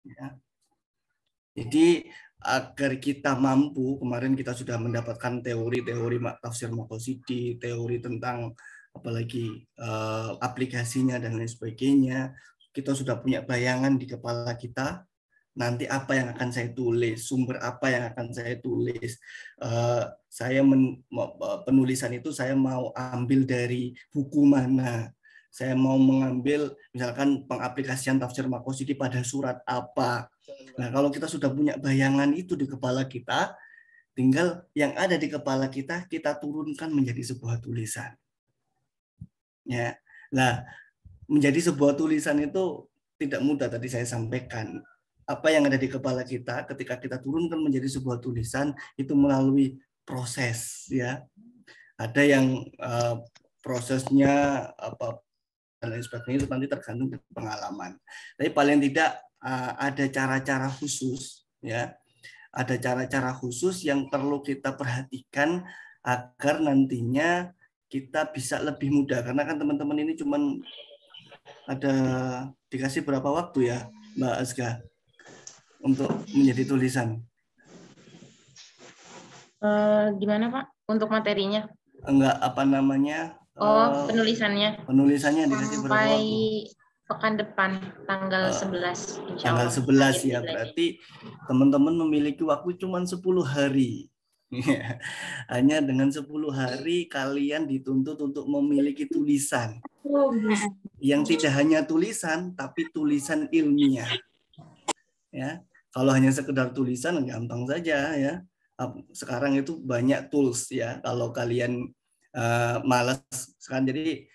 Ya. Jadi agar kita mampu, kemarin kita sudah mendapatkan teori-teori tafsir maqasidi, teori tentang apalagi aplikasinya dan lain sebagainya. Kita sudah punya bayangan di kepala kita, nanti apa yang akan saya tulis, sumber apa yang akan saya tulis. Penulisan itu saya mau ambil dari buku mana. Saya mau mengambil misalkan pengaplikasian tafsir maqasidi pada surat apa. Nah, kalau kita sudah punya bayangan itu di kepala kita, tinggal yang ada di kepala kita turunkan menjadi sebuah tulisan. Ya. Nah, menjadi sebuah tulisan itu tidak mudah tadi saya sampaikan. Apa yang ada di kepala kita ketika kita turunkan menjadi sebuah tulisan itu melalui proses, ya. Ada yang prosesnya apa dan lain sebagainya itu nanti tergantung dari pengalaman. Tapi paling tidak ada cara-cara khusus, ya. Ada cara-cara khusus yang perlu kita perhatikan agar nantinya kita bisa lebih mudah. Karena kan teman-teman ini cuman ada dikasih berapa waktu ya, Mbak Azga, untuk menjadi tulisan? Gimana Pak? Untuk materinya? Enggak, apa namanya? Penulisannya. Penulisannya dikasih berapa Sampai waktu? pekan depan, tanggal 11, insya Tanggal Allah. 11 ya, berarti teman-teman memiliki waktu cuma 10 hari. Hanya dengan 10 hari kalian dituntut untuk memiliki tulisan. Yang tidak hanya tulisan, tapi tulisan ilmiah. Ya, kalau hanya sekedar tulisan gampang saja ya. Sekarang itu banyak tools ya. Kalau kalian malas sekarang, jadi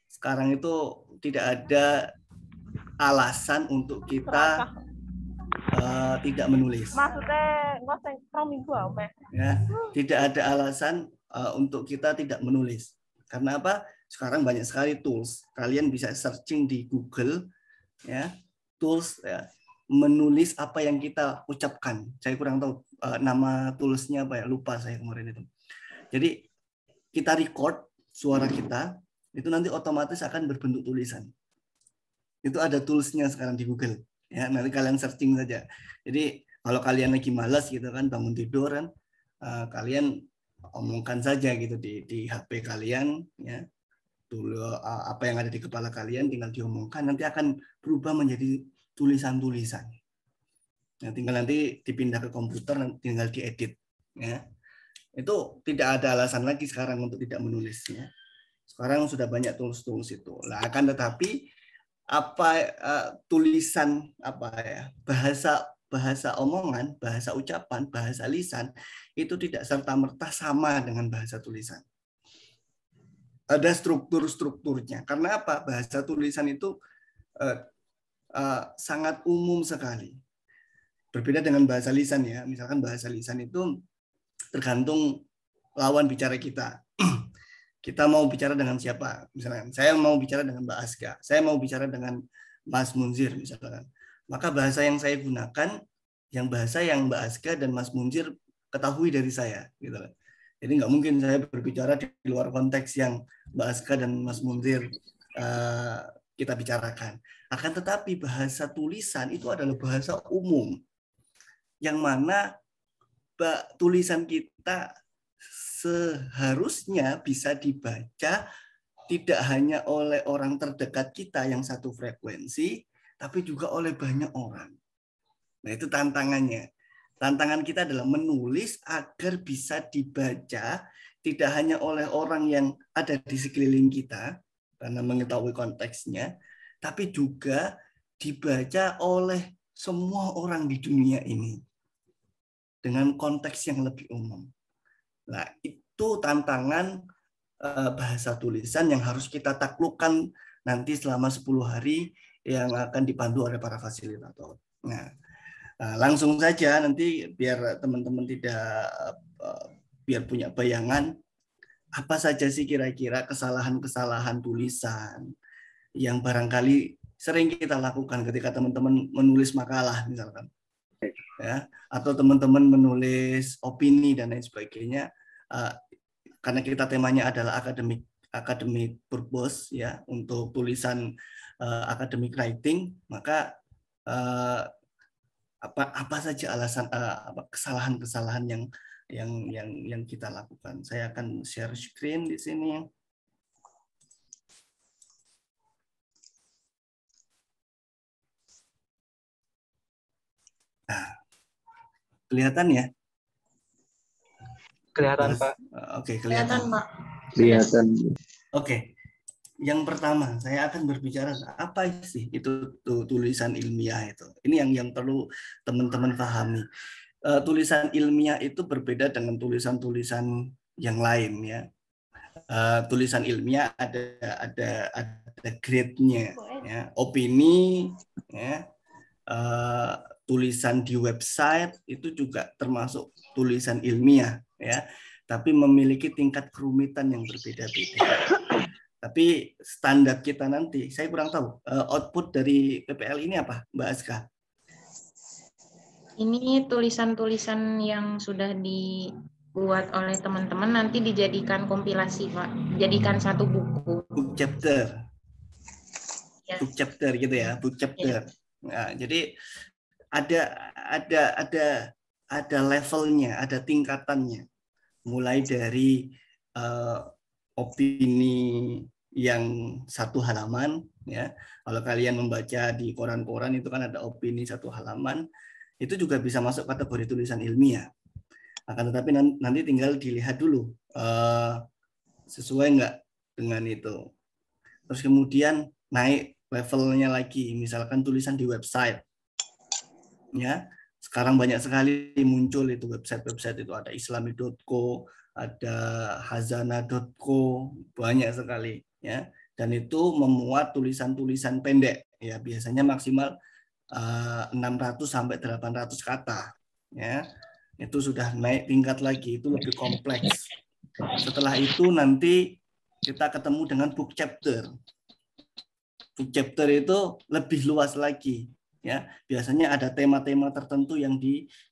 sekarang itu tidak ada alasan untuk kita tidak menulis. Maksudnya Ya, tidak ada alasan untuk kita tidak menulis. Karena apa? Sekarang banyak sekali tools. Kalian bisa searching di Google, ya, tools ya, menulis apa yang kita ucapkan. Saya kurang tahu nama toolsnya apa ya, lupa saya kemarin itu. Jadi kita record suara kita, itu nanti otomatis akan berbentuk tulisan. Itu ada toolsnya sekarang di Google. Ya, nanti kalian searching saja. Jadi kalau kalian lagi malas gitu kan, bangun tidur kan, kalian omongkan saja gitu di HP kalian, ya. Dulu apa yang ada di kepala kalian tinggal diomongkan, nanti akan berubah menjadi tulisan-tulisan. Nah, tinggal nanti dipindah ke komputer, tinggal diedit, ya. Itu tidak ada alasan lagi sekarang untuk tidak menulis, ya. Sekarang sudah banyak tools-tools itu. Nah, akan tetapi apa tulisan apa ya, bahasa omongan, bahasa ucapan, bahasa lisan itu tidak serta-merta sama dengan bahasa tulisan. Ada struktur-strukturnya. Karena apa? Bahasa tulisan itu sangat umum sekali. Berbeda dengan bahasa lisan ya. Misalkan bahasa lisan itu tergantung lawan bicara kita. Kita mau bicara dengan siapa? Misalkan saya mau bicara dengan Mbak Aska, saya mau bicara dengan Mas Munzir misalkan. Maka bahasa yang saya gunakan bahasa yang Mbak Aska dan Mas Munzir ketahui dari saya, gitu. Jadi nggak mungkin saya berbicara di luar konteks yang Mbak Aska dan Mas Munzir kita bicarakan. Akan tetapi bahasa tulisan itu adalah bahasa umum, yang mana tulisan kita seharusnya bisa dibaca tidak hanya oleh orang terdekat kita yang satu frekuensi, tapi juga oleh banyak orang. Nah, itu tantangannya. Tantangan kita adalah menulis agar bisa dibaca tidak hanya oleh orang yang ada di sekeliling kita, karena mengetahui konteksnya, tapi juga dibaca oleh semua orang di dunia ini dengan konteks yang lebih umum. Nah, itu tantangan bahasa tulisan yang harus kita taklukkan nanti selama 10 hari yang akan dipandu oleh para fasilitator. Nah, langsung saja nanti biar teman-teman biar punya bayangan apa saja sih kira-kira kesalahan-kesalahan tulisan yang barangkali sering kita lakukan ketika teman-teman menulis makalah misalkan. Ya, atau teman-teman menulis opini dan lain sebagainya, karena kita temanya adalah academic purpose ya, untuk tulisan academic writing, maka apa saja alasan kesalahan-kesalahan yang kita lakukan. Saya akan share screen di sini. Nah, kelihatan ya? Kelihatan, Pak. Oke, kelihatan. Pak. Kelihatan. Oke. Yang pertama, saya akan berbicara apa sih itu tulisan ilmiah itu. Ini yang perlu teman-teman pahami. Tulisan ilmiah itu berbeda dengan tulisan-tulisan yang lain ya. Tulisan ilmiah ada grade-nya ya, opini ya. Tulisan di website itu juga termasuk tulisan ilmiah ya, tapi memiliki tingkat kerumitan yang berbeda-beda. Tapi standar kita nanti, saya kurang tahu output dari PPL ini apa, Mbak Aska? Ini tulisan-tulisan yang sudah dibuat oleh teman-teman nanti dijadikan kompilasi, Pak. Jadikan satu buku. Book chapter. Ya. Book chapter gitu ya, book chapter. Ya. Nah, jadi ada levelnya, ada tingkatannya. Mulai dari opini yang satu halaman ya. Kalau kalian membaca di koran-koran itu kan ada opini satu halaman, itu juga bisa masuk kategori tulisan ilmiah. Akan tetapi nanti tinggal dilihat dulu sesuai nggak dengan itu. Terus kemudian naik levelnya lagi, misalkan tulisan di website. Ya, sekarang banyak sekali muncul itu website itu, ada islami.co, ada hazana.co, banyak sekali ya. Dan itu memuat tulisan-tulisan pendek ya, biasanya maksimal 600 sampai 800 kata ya. Itu sudah naik tingkat lagi, itu lebih kompleks. Setelah itu nanti kita ketemu dengan book chapter. Book chapter itu lebih luas lagi ya, biasanya ada tema-tema tertentu yang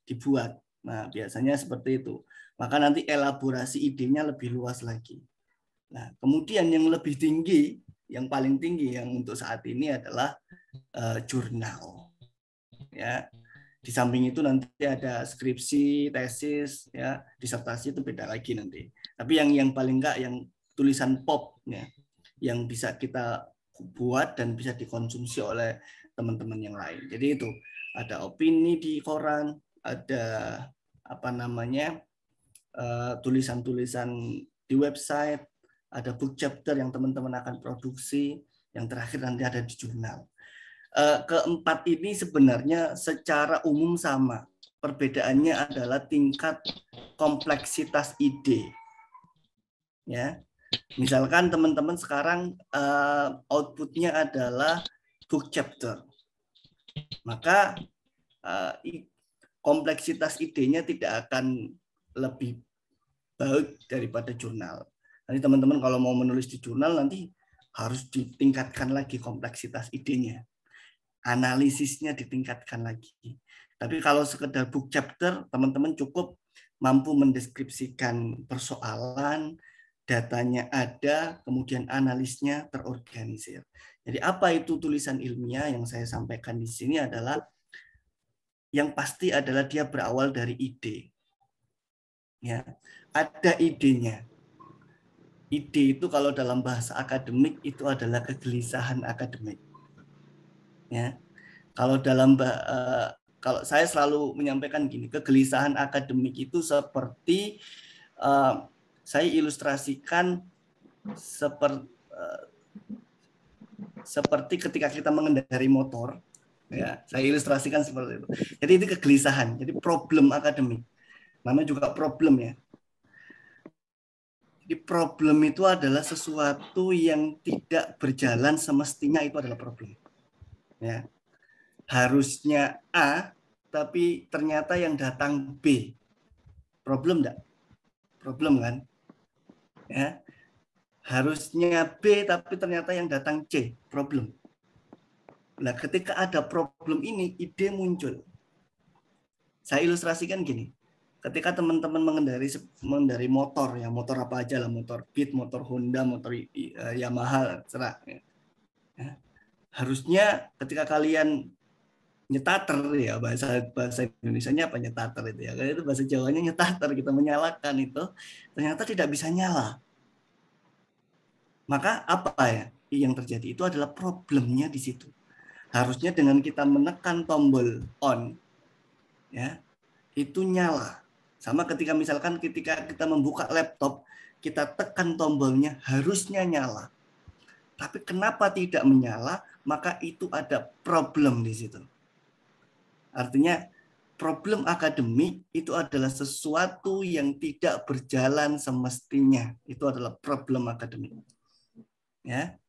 dibuat. Nah, biasanya seperti itu. Maka nanti elaborasi idenya lebih luas lagi. Nah, kemudian yang lebih tinggi, yang paling tinggi yang untuk saat ini adalah jurnal. Ya. Di samping itu nanti ada skripsi, tesis, ya, disertasi itu beda lagi nanti. Tapi yang paling enggak yang tulisan pop ya, yang bisa kita buat dan bisa dikonsumsi oleh teman-teman yang lain. Jadi itu ada opini di koran, ada apa namanya tulisan-tulisan di website, ada book chapter yang teman-teman akan produksi, yang terakhir nanti ada di jurnal. Keempat ini sebenarnya secara umum sama. Perbedaannya adalah tingkat kompleksitas ide. Ya, misalkan teman-teman sekarang outputnya adalah book chapter, maka kompleksitas idenya tidak akan lebih baik daripada jurnal. Nanti teman-teman kalau mau menulis di jurnal nanti harus ditingkatkan lagi kompleksitas idenya, analisisnya ditingkatkan lagi. Tapi kalau sekedar book chapter, teman-teman cukup mampu mendeskripsikan persoalan, datanya ada, kemudian analisnya terorganisir. Jadi apa itu tulisan ilmiah yang saya sampaikan di sini adalah yang pasti adalah dia berawal dari ide. Ya, ada idenya. Ide itu kalau dalam bahasa akademik itu adalah kegelisahan akademik. Ya, kalau kalau saya selalu menyampaikan gini, kegelisahan akademik itu seperti saya ilustrasikan seperti ketika kita mengendarai motor, ya, saya ilustrasikan seperti itu. Jadi itu kegelisahan, jadi problem akademik. Namanya juga problem ya. Jadi problem itu adalah sesuatu yang tidak berjalan semestinya, itu adalah problem. Ya. Harusnya A, tapi ternyata yang datang B. Problem enggak? Problem kan? Ya. Harusnya B, tapi ternyata yang datang C. Problem. Nah, ketika ada problem ini, ide muncul. Saya ilustrasikan gini. Ketika teman-teman mengendari motor, ya motor apa aja lah, motor Beat, motor Honda, motor Yamaha, terserah. Ya. Harusnya ketika kalian nyetater ya, bahasa Indonesianya apa nyetater itu ya. Itu bahasa Jawanya nyetater, kita menyalakan itu ternyata tidak bisa nyala. Maka apa ya yang terjadi? Itu adalah problemnya di situ. Harusnya dengan kita menekan tombol on, ya, itu nyala. Sama ketika misalkan ketika kita membuka laptop, kita tekan tombolnya harusnya nyala. Tapi kenapa tidak menyala? Maka itu ada problem di situ. Artinya problem akademik itu adalah sesuatu yang tidak berjalan semestinya. Itu adalah problem akademik. Ya.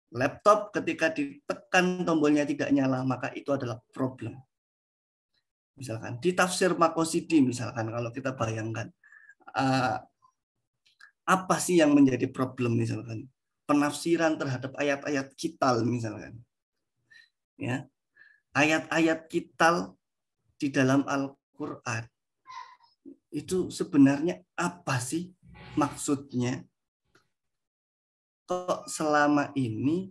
Laptop ketika ditekan tombolnya tidak nyala, maka itu adalah problem. Misalkan di tafsir Makosidi, misalkan kalau kita bayangkan apa sih yang menjadi problem, misalkan penafsiran terhadap ayat-ayat kital, misalkan ya, ayat-ayat kital di dalam Al-Quran itu sebenarnya apa sih maksudnya? Kok selama ini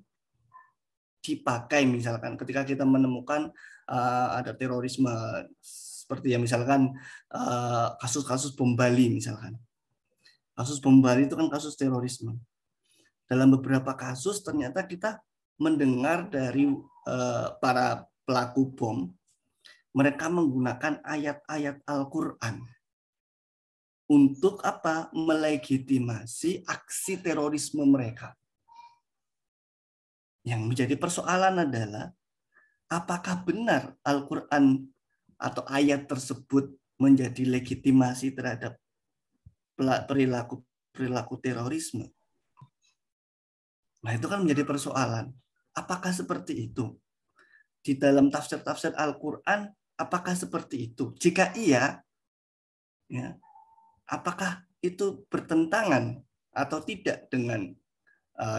dipakai, misalkan ketika kita menemukan ada terorisme seperti yang misalkan kasus-kasus bom Bali, misalkan kasus bom Bali itu kan kasus terorisme. Dalam beberapa kasus ternyata kita mendengar dari para pelaku bom, mereka menggunakan ayat-ayat Al-Quran untuk apa? Melegitimasi aksi terorisme mereka. Yang menjadi persoalan adalah apakah benar Al-Quran atau ayat tersebut menjadi legitimasi terhadap perilaku terorisme? Nah, itu kan menjadi persoalan. Apakah seperti itu? Di dalam tafsir-tafsir Al-Quran, apakah seperti itu? Jika iya, ya, apakah itu bertentangan atau tidak dengan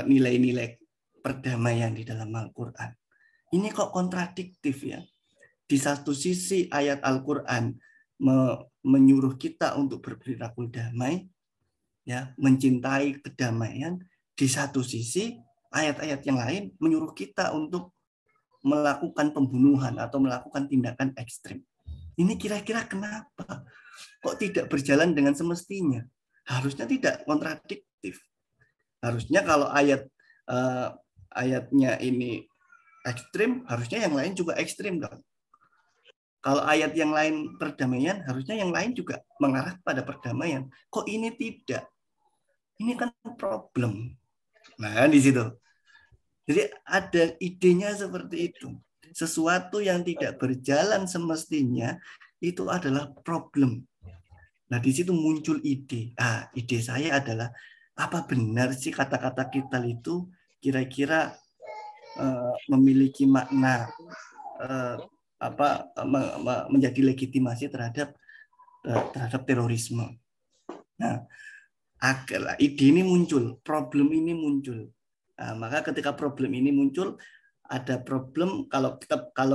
nilai-nilai perdamaian di dalam Al-Quran? Ini kok kontradiktif ya. Di satu sisi ayat Al-Quran menyuruh kita untuk berperilaku damai, ya, mencintai kedamaian. Di satu sisi ayat-ayat yang lain menyuruh kita untuk melakukan pembunuhan atau melakukan tindakan ekstrim. Ini kira-kira kenapa? Kok tidak berjalan dengan semestinya? Harusnya tidak kontradiktif. Harusnya kalau ayatnya ini ekstrim, harusnya yang lain juga ekstrim dong. Kalau ayat yang lain perdamaian, harusnya yang lain juga mengarah pada perdamaian. Kok ini tidak? Ini kan problem. Nah, di situ. Jadi ada idenya seperti itu. Sesuatu yang tidak berjalan semestinya itu adalah problem. Nah, di situ muncul ide. Ide saya adalah apa benar sih kata-kata kita itu kira-kira memiliki makna menjadi legitimasi terhadap terorisme. Nah, ide ini muncul, problem ini muncul. Nah, maka ketika problem ini muncul, ada problem kalau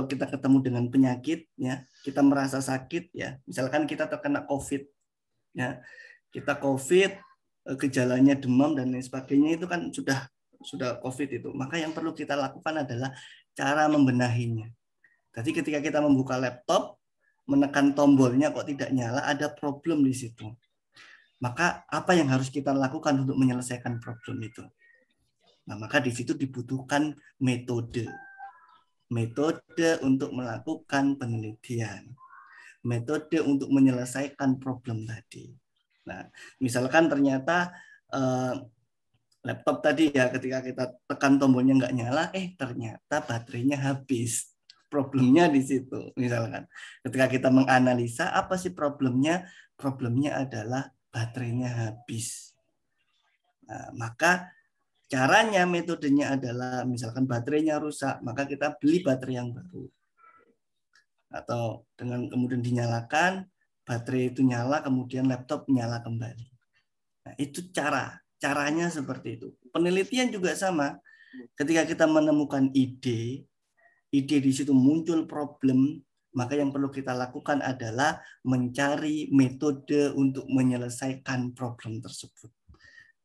kita ketemu dengan penyakit, ya, kita merasa sakit, ya, misalkan kita terkena COVID, ya, kita COVID, gejalanya demam dan lain sebagainya, itu kan sudah COVID itu. Maka yang perlu kita lakukan adalah cara membenahinya. Jadi ketika kita membuka laptop, menekan tombolnya kok tidak nyala, ada problem di situ. Maka apa yang harus kita lakukan untuk menyelesaikan problem itu? Nah, maka di situ dibutuhkan metode. Metode untuk melakukan penelitian. Metode untuk menyelesaikan problem tadi. Nah, misalkan ternyata laptop tadi ya, ketika kita tekan tombolnya nggak nyala, ternyata baterainya habis. Problemnya di situ. Misalkan ketika kita menganalisa apa sih problemnya? Problemnya adalah baterainya habis. Nah, maka caranya, metodenya adalah misalkan baterainya rusak, maka kita beli baterai yang baru. Atau dengan kemudian dinyalakan, baterai itu nyala, kemudian laptop nyala kembali. Nah, itu caranya seperti itu. Penelitian juga sama. Ketika kita menemukan ide di situ muncul problem, maka yang perlu kita lakukan adalah mencari metode untuk menyelesaikan problem tersebut.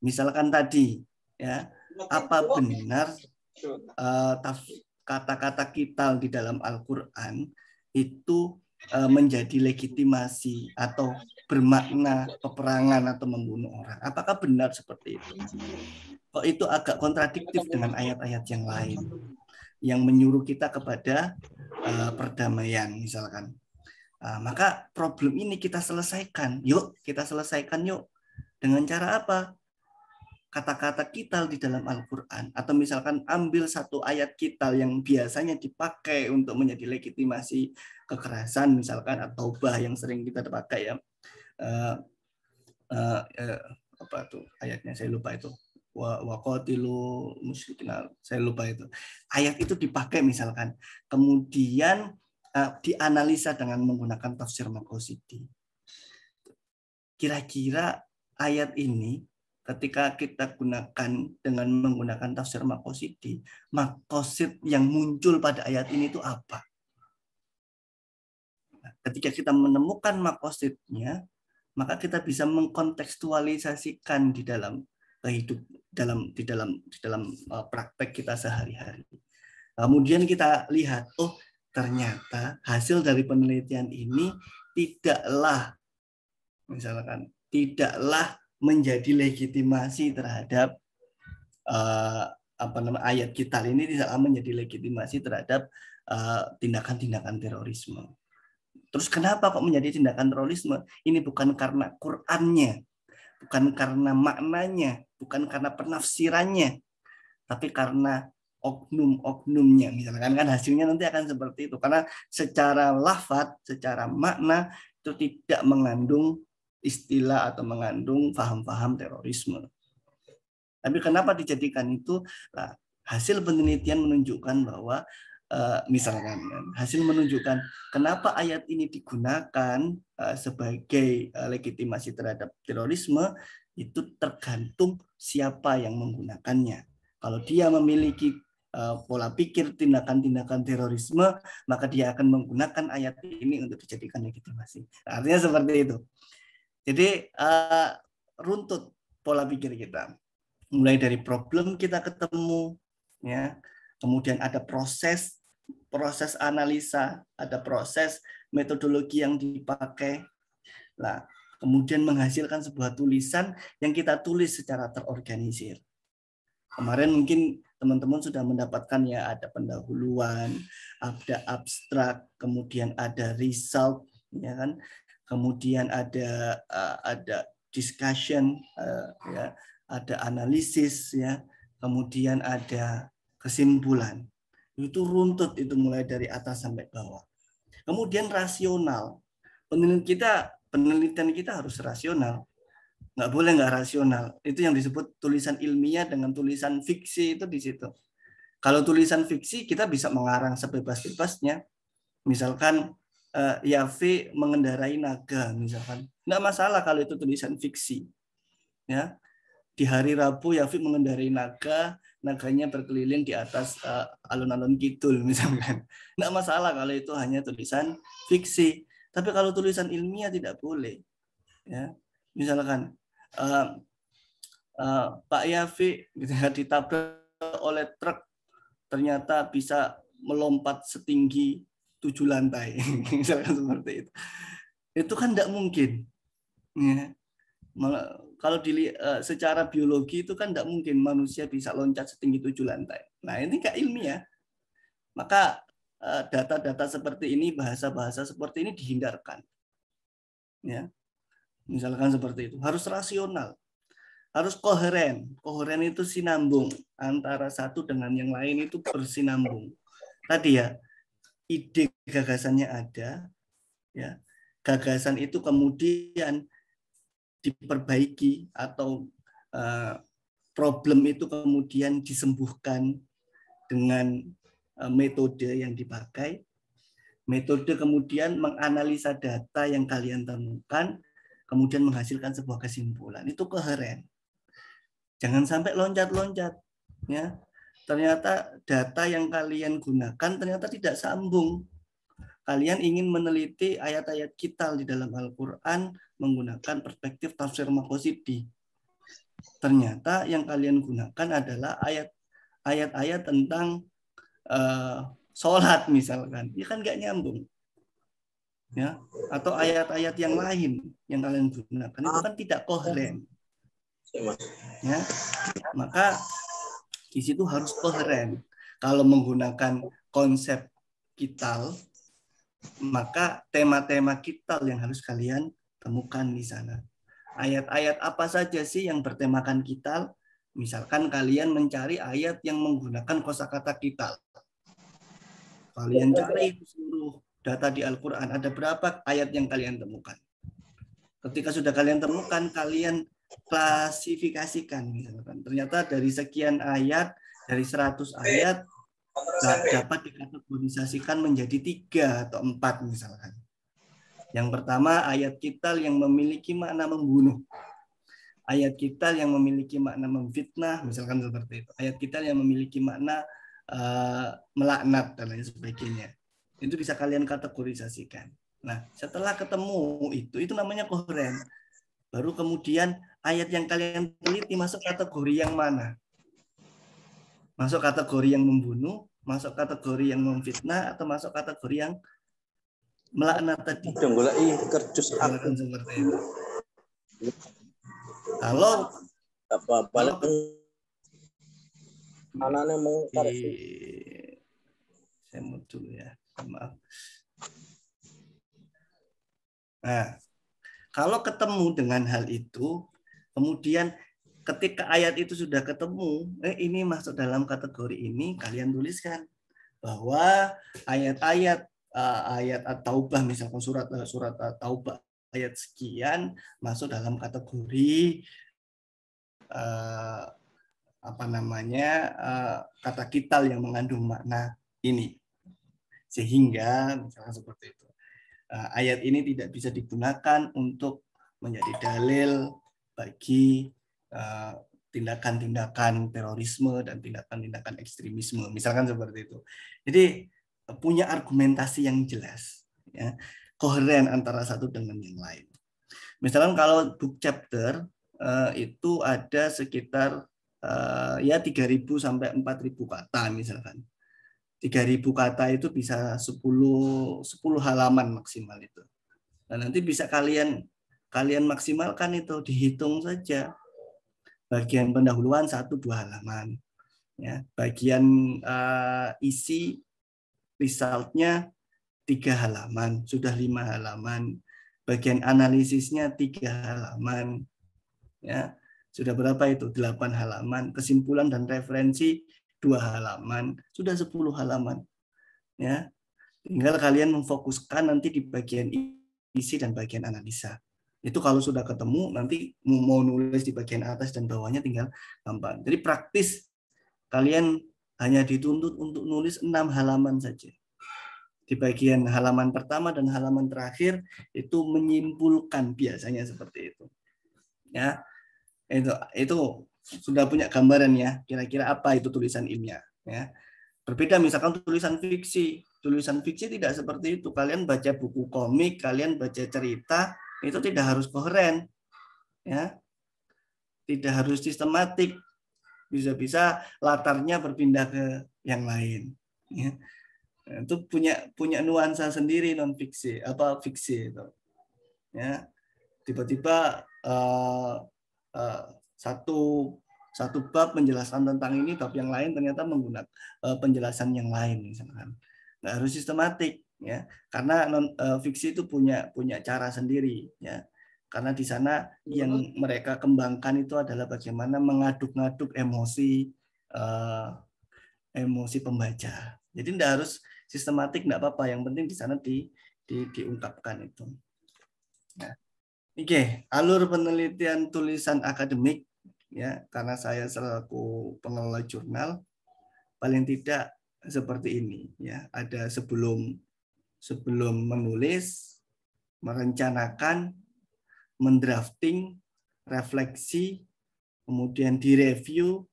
Misalkan tadi, ya, apa benar kata-kata kital di dalam Al-Quran itu menjadi legitimasi atau bermakna peperangan atau membunuh orang. Apakah benar seperti itu? Kok itu agak kontradiktif dengan ayat-ayat yang lain yang menyuruh kita kepada perdamaian misalkan. Maka problem ini kita selesaikan. Yuk, kita selesaikan yuk. Dengan cara apa? Kata-kata kital di dalam Al-Quran, atau misalkan ambil satu ayat kital yang biasanya dipakai untuk menjadi legitimasi kekerasan, misalkan atau bah yang sering kita pakai ya, apa tuh ayatnya, saya lupa itu, waqatilu musyrikin, saya lupa itu ayat itu dipakai misalkan, kemudian dianalisa dengan menggunakan tafsir Maqasidhi. Kira-kira ayat ini ketika kita gunakan dengan menggunakan tafsir Maqasidhi, maqasid yang muncul pada ayat ini itu apa? Ketika kita menemukan maqasidnya, maka kita bisa mengkontekstualisasikan di dalam hidup, di dalam praktek kita sehari-hari. Kemudian kita lihat, oh ternyata hasil dari penelitian ini tidaklah menjadi legitimasi terhadap ayat kital ini, tidaklah menjadi legitimasi terhadap tindakan-tindakan terorisme. Terus kenapa kok menjadi tindakan terorisme? Ini bukan karena Qur'annya, bukan karena maknanya, bukan karena penafsirannya, tapi karena oknum-oknumnya. Misalkan kan hasilnya nanti akan seperti itu. Karena secara lafadz, secara makna itu tidak mengandung istilah atau mengandung paham-paham terorisme. Tapi kenapa dijadikan itu? Nah, hasil penelitian menunjukkan bahwa misalkan hasil menunjukkan kenapa ayat ini digunakan sebagai legitimasi terhadap terorisme itu tergantung siapa yang menggunakannya. Kalau dia memiliki pola pikir tindakan-tindakan terorisme, maka dia akan menggunakan ayat ini untuk dijadikan legitimasi. Nah, artinya seperti itu. Jadi runtut pola pikir kita. Mulai dari problem kita ketemu, ya, kemudian ada proses analisa, ada proses metodologi yang dipakai. Nah, kemudian menghasilkan sebuah tulisan yang kita tulis secara terorganisir. Kemarin mungkin teman-teman sudah mendapatkan ya, ada pendahuluan, ada abstrak, kemudian ada result, ya kan, kemudian ada discussion, ya, ada analisis, ya, kemudian ada kesimpulan. Itu runtut, itu mulai dari atas sampai bawah. Kemudian rasional. Penelitian kita harus rasional. Nggak boleh nggak rasional. Itu yang disebut tulisan ilmiah dengan tulisan fiksi, itu di situ. Kalau tulisan fiksi kita bisa mengarang sebebas-bebasnya. Misalkan Yafi mengendarai naga, misalkan. Nggak masalah kalau itu tulisan fiksi. Ya. Di hari Rabu Yafi mengendarai naga, naganya berkeliling di atas alun-alun kidul misalkan. Nggak masalah kalau itu hanya tulisan fiksi. Tapi kalau tulisan ilmiah tidak boleh. Ya. Misalkan Pak Yafi ditabrak oleh truk, ternyata bisa melompat setinggi 7 lantai. Misalkan seperti itu. Itu kan tidak mungkin. Ya. Kalau secara biologi itu kan tidak mungkin manusia bisa loncat setinggi 7 lantai. Nah, ini nggak ilmiah. Maka data-data seperti ini, bahasa-bahasa seperti ini dihindarkan. Ya. Misalkan seperti itu. Harus rasional. Harus koheren. Koheren itu sinambung. Antara satu dengan yang lain itu bersinambung. Tadi ya, ide gagasannya ada. Ya. Gagasan itu kemudian diperbaiki atau problem itu kemudian disembuhkan dengan metode yang dipakai. Metode kemudian menganalisa data yang kalian temukan, kemudian menghasilkan sebuah kesimpulan. Itu koheren. Jangan sampai loncat-loncat. Ya. Ternyata data yang kalian gunakan ternyata tidak sambung. Kalian ingin meneliti ayat-ayat kital di dalam Al-Quran menggunakan perspektif tafsir Maqasidhi. Ternyata yang kalian gunakan adalah ayat-ayat tentang sholat misalkan, ya kan nggak nyambung. Ya, atau ayat-ayat yang lain yang kalian gunakan itu kan tidak koheren. Ya, maka di situ harus koheren. Kalau menggunakan konsep kital, maka tema-tema kital yang harus kalian temukan di sana. Ayat-ayat apa saja sih yang bertemakan kital? Misalkan kalian mencari ayat yang menggunakan kosakata kital. Kalian cari seluruh data di Al-Quran, ada berapa ayat yang kalian temukan. Ketika sudah kalian temukan, kalian klasifikasikan. Misalkan. Ternyata dari sekian ayat, dari 100 ayat, dapat dikategorisasikan menjadi 3 atau 4 misalkan. Yang pertama, ayat kital yang memiliki makna membunuh. Ayat kital yang memiliki makna memfitnah, misalkan seperti itu. Ayat kital yang memiliki makna melaknat dan lain sebagainya. Itu bisa kalian kategorisasikan. Nah, setelah ketemu itu namanya koheren. Baru kemudian ayat yang kalian teliti masuk kategori yang mana? Masuk kategori yang membunuh, masuk kategori yang memfitnah, atau masuk kategori yang melaknat tadi. Silakan seperti itu. Kalau anaknya mau saya mau dulu ya, maaf. Nah, kalau ketemu dengan hal itu, kemudian ketika ayat itu sudah ketemu, ini masuk dalam kategori ini, kalian tuliskan bahwa ayat-ayat ayat At-Taubah, misalkan surat At-Taubah ayat sekian masuk dalam kategori kata kital yang mengandung makna ini, sehingga misalkan seperti itu. Ayat ini tidak bisa digunakan untuk menjadi dalil bagi tindakan-tindakan terorisme dan tindakan-tindakan ekstremisme, misalkan seperti itu. Jadi punya argumentasi yang jelas, ya, koheren antara satu dengan yang lain. Misalkan kalau book chapter itu ada sekitar ya 3.000 sampai 4.000 kata misalkan. 3.000 kata itu bisa 10 halaman maksimal itu. Nah, nanti bisa kalian maksimalkan itu, dihitung saja. Bagian pendahuluan 1-2 halaman. Ya, bagian isi resultnya 3 halaman, sudah 5 halaman. Bagian analisisnya 3 halaman. Ya, sudah berapa itu? 8 halaman. Kesimpulan dan referensi 2 halaman, sudah 10 halaman. Ya, tinggal kalian memfokuskan nanti di bagian isi dan bagian analisa. Itu kalau sudah ketemu, nanti mau nulis di bagian atas dan bawahnya tinggal gampang. Jadi praktis, kalian hanya dituntut untuk nulis 6 halaman saja. Di bagian halaman pertama dan halaman terakhir itu menyimpulkan, biasanya seperti itu. Ya, itu sudah punya gambaran ya, kira-kira apa itu tulisan ilmiah. Ya. Berbeda misalkan tulisan fiksi. Tulisan fiksi tidak seperti itu. Kalian baca buku komik, kalian baca cerita, itu tidak harus koheren. Ya. Tidak harus sistematik. Bisa-bisa latarnya berpindah ke yang lain. Ya. Itu punya nuansa sendiri non fiksi, fiksi itu. Ya. Tiba-tiba satu bab menjelaskan tentang ini, bab yang lain ternyata menggunakan penjelasan yang lain misalkan. Nggak harus sistematik ya, karena fiksi itu punya cara sendiri ya. Karena di sana yang mereka kembangkan itu adalah bagaimana mengaduk-ngaduk emosi pembaca. Jadi tidak harus sistematik, tidak apa-apa. Yang penting di sana diungkapkan itu. Nah, oke, alur penelitian tulisan akademik ya, karena saya selaku pengelola jurnal paling tidak seperti ini ya. Ada sebelum menulis, merencanakan, mendrafting, refleksi, kemudian direview,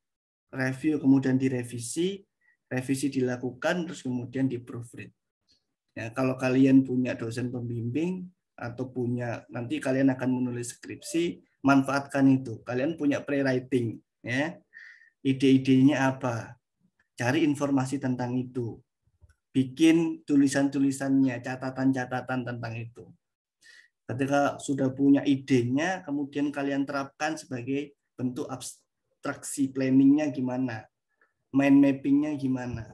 review kemudian direvisi, revisi dilakukan terus kemudian di proofread. Ya, kalau kalian punya dosen pembimbing atau nanti kalian akan menulis skripsi, manfaatkan itu. Kalian punya pre-writing ya. Ide-idenya apa? cari informasi tentang itu. Bikin tulisan-tulisannya, catatan-catatan tentang itu. Ketika sudah punya idenya, kemudian kalian terapkan sebagai bentuk abstraksi planningnya gimana, mind mappingnya gimana.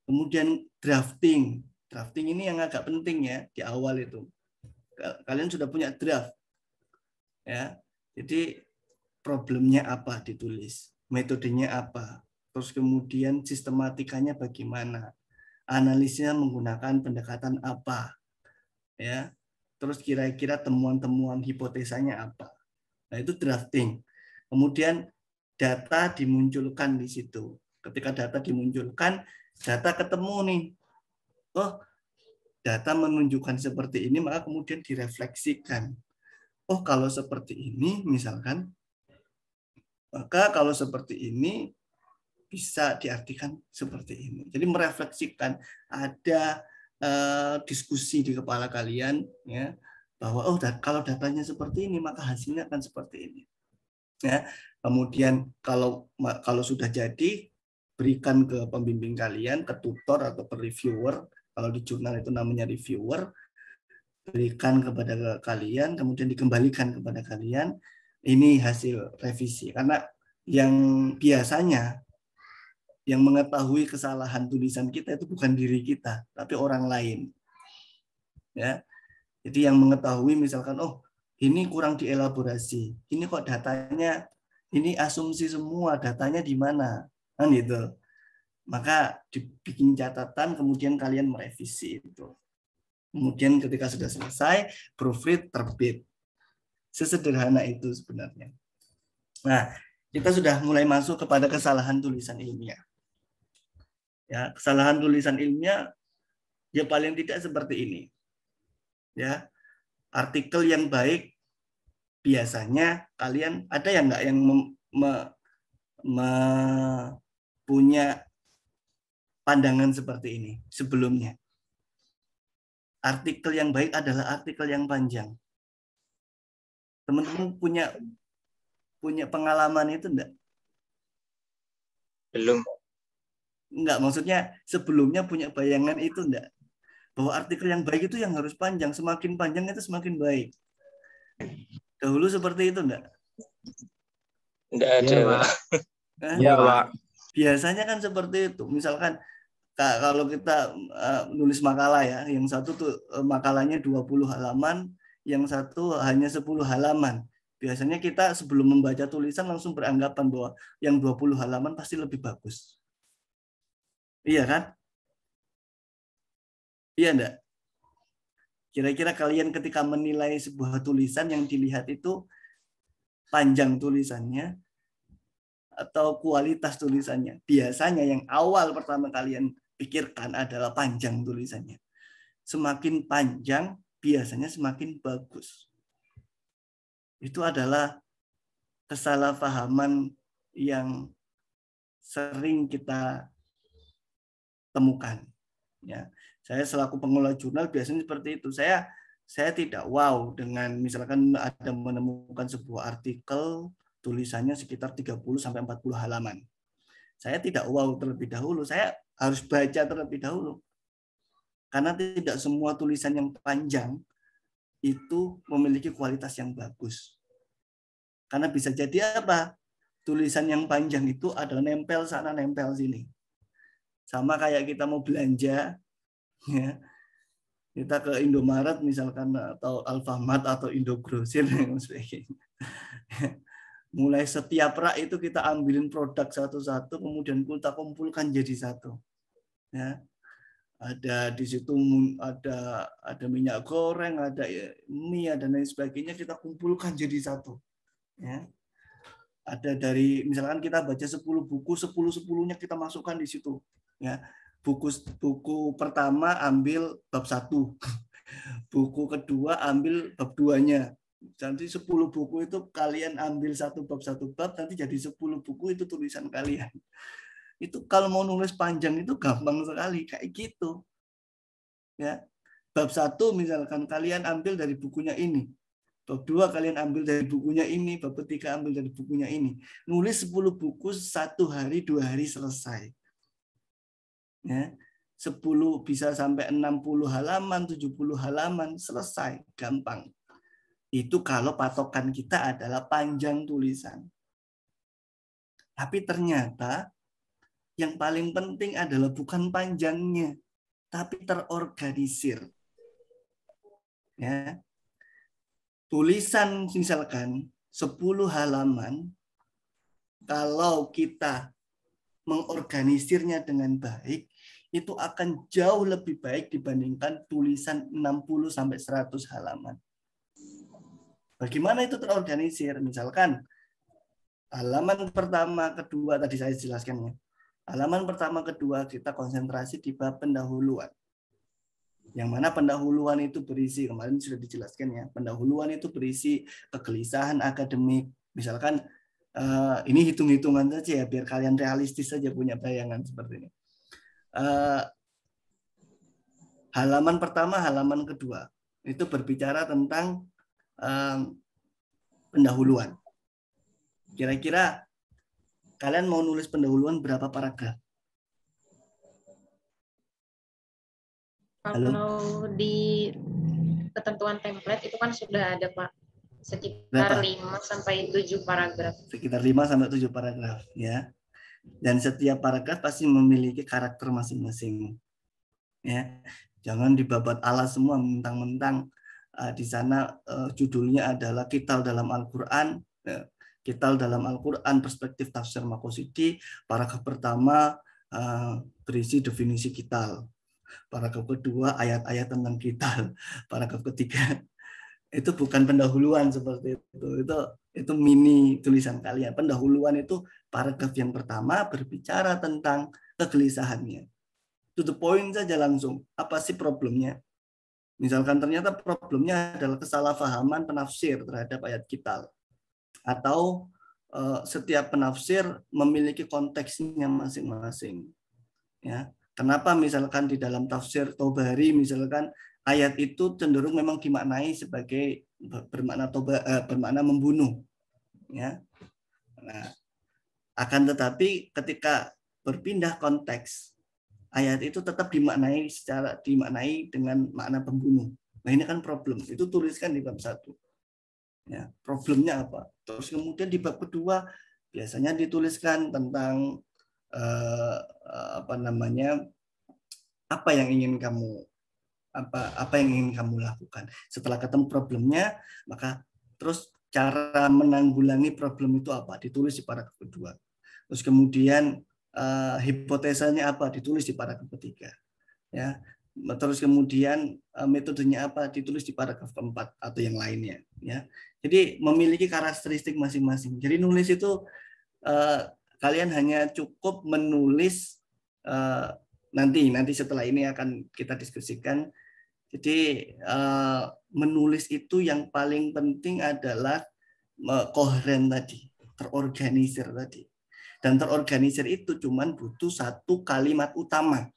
Kemudian drafting. Drafting ini yang agak penting ya di awal itu. Kalian sudah punya draft. Ya. Jadi problemnya apa ditulis, metodenya apa, terus kemudian sistematikanya bagaimana, analisnya menggunakan pendekatan apa, ya, terus kira-kira temuan-temuan hipotesanya apa. Nah itu drafting. Kemudian data dimunculkan di situ. Ketika data dimunculkan, data ketemu nih. Oh, data menunjukkan seperti ini, maka kemudian direfleksikan. Oh, kalau seperti ini, misalkan, maka kalau seperti ini bisa diartikan seperti ini. Jadi merefleksikan, ada diskusi di kepala kalian, ya, bahwa oh kalau datanya seperti ini, maka hasilnya akan seperti ini. Ya, kemudian kalau sudah jadi, berikan ke pembimbing kalian, ke tutor atau ke reviewer. Kalau di jurnal itu namanya reviewer. Berikan kepada kalian, kemudian dikembalikan kepada kalian. Ini hasil revisi. Karena yang biasanya yang mengetahui kesalahan tulisan kita itu bukan diri kita, tapi orang lain. Ya. Jadi yang mengetahui misalkan, oh ini kurang dielaborasi, ini kok datanya, ini asumsi semua, datanya di mana, kan gitu. Maka dibikin catatan, kemudian kalian merevisi itu. Kemudian ketika sudah selesai, proofread, terbit. Sesederhana itu sebenarnya. Nah, kita sudah mulai masuk kepada kesalahan tulisan ilmiah. Ya, kesalahan tulisan ilmiah ya paling tidak seperti ini. Ya, artikel yang baik biasanya kalian ada yang nggak yang punya pandangan seperti ini sebelumnya. Artikel yang baik adalah artikel yang panjang. Teman-teman punya pengalaman itu enggak? Belum. Enggak, maksudnya sebelumnya punya bayangan itu enggak? Bahwa artikel yang baik itu yang harus panjang, semakin panjang itu semakin baik. Dahulu seperti itu enggak? Enggak ada, ya, Pak. Iya, Pak. Biasanya kan seperti itu. Misalkan kalau kita nulis makalah ya, yang satu tuh makalahnya 20 halaman, yang satu hanya 10 halaman. Biasanya kita sebelum membaca tulisan langsung beranggapan bahwa yang 20 halaman pasti lebih bagus. Iya kan? Iya enggak? Kira-kira kalian ketika menilai sebuah tulisan yang dilihat itu panjang tulisannya atau kualitas tulisannya? Biasanya yang awal pertama kalian pikirkan adalah panjang tulisannya. Semakin panjang, biasanya semakin bagus. Itu adalah kesalahpahaman yang sering kita temukan. Ya, saya selaku pengelola jurnal biasanya seperti itu. Saya tidak wow dengan misalkan ada menemukan sebuah artikel tulisannya sekitar 30-40 halaman. Saya tidak wow terlebih dahulu. Saya harus baca terlebih dahulu. Karena tidak semua tulisan yang panjang itu memiliki kualitas yang bagus. Karena bisa jadi apa? Tulisan yang panjang itu adalah nempel sana, nempel sini. Sama kayak kita mau belanja, ya. Kita ke Indomaret misalkan, atau Alfamart atau Indogrosir, dan sebagainya. Mulai setiap rak itu kita ambilin produk satu-satu, kemudian kita kumpulkan jadi satu. Ya. Ada di situ ada minyak goreng, ada mie, dan lain sebagainya, kita kumpulkan jadi satu. Ya. Ada dari misalkan kita baca 10 buku, 10-10-nya kita masukkan di situ. Ya. Buku pertama ambil bab 1. Buku kedua ambil bab 2-nya. Nanti 10 buku itu kalian ambil satu bab, nanti jadi 10 buku itu tulisan kalian. Itu kalau mau nulis panjang itu gampang sekali, kayak gitu. Ya. Bab 1 misalkan kalian ambil dari bukunya ini. Bab 2 kalian ambil dari bukunya ini, bab 3 ambil dari bukunya ini. Nulis 10 buku 1 hari 2 hari selesai. Ya, 10 bisa sampai 60 halaman, 70 halaman, selesai, gampang. Itu kalau patokan kita adalah panjang tulisan. Tapi ternyata yang paling penting adalah bukan panjangnya, tapi terorganisir. Ya. Tulisan misalkan 10 halaman, kalau kita mengorganisirnya dengan baik, itu akan jauh lebih baik dibandingkan tulisan 60 sampai 100 halaman. Bagaimana itu terorganisir? Misalkan halaman pertama, kedua tadi saya jelaskan ya. Halaman pertama, kedua kita konsentrasi di bab pendahuluan. Yang mana pendahuluan itu berisi, kemarin sudah dijelaskan ya, pendahuluan itu berisi kegelisahan akademik. Misalkan ini hitung-hitungan saja ya, biar kalian realistis saja punya bayangan seperti ini. Halaman pertama, halaman kedua itu berbicara tentang pendahuluan. Kira-kira kalian mau nulis pendahuluan berapa paragraf? Kalau di ketentuan template itu kan sudah ada, Pak, sekitar Berapa? 5 sampai 7 paragraf. Sekitar 5 sampai 7 paragraf ya. Dan setiap paragraf pasti memiliki karakter masing-masing. Ya. Jangan dibabat alas semua mentang-mentang di sana judulnya adalah Kital dalam Al-Qur'an. Kital dalam Al-Qur'an perspektif tafsir Maqqasyidi. Paragraf pertama berisi definisi kital. Paragraf kedua ayat-ayat tentang kital. Paragraf ketiga itu bukan pendahuluan seperti itu. Itu mini tulisan kalian. Pendahuluan itu paragraf yang pertama berbicara tentang kegelisahannya. To the point saja langsung. Apa sih problemnya? Misalkan ternyata problemnya adalah kesalahpahaman penafsir terhadap ayat kital. Atau setiap penafsir memiliki konteksnya masing-masing. Ya. Kenapa misalkan di dalam tafsir Tobari misalkan ayat itu cenderung memang dimaknai sebagai bermakna membunuh. Ya. Nah, akan tetapi ketika berpindah konteks, ayat itu tetap dimaknai dengan makna pembunuh. Nah ini kan problem. Itu tuliskan di bab 1. Ya, problemnya apa? Terus kemudian di bab kedua biasanya dituliskan tentang apa yang ingin kamu lakukan. Setelah ketemu problemnya, maka terus cara menanggulangi problem itu apa? Ditulis di paragraf kedua. Terus kemudian hipotesanya apa? Ditulis di paragraf ketiga. Ya. Terus kemudian metodenya apa? Ditulis di paragraf keempat atau yang lainnya. Ya. Jadi memiliki karakteristik masing-masing. Jadi nulis itu kalian hanya cukup menulis nanti setelah ini akan kita diskusikan. Jadi menulis itu yang paling penting adalah koheren tadi, terorganisir tadi. Dan terorganisir itu cuma butuh 1 kalimat utama.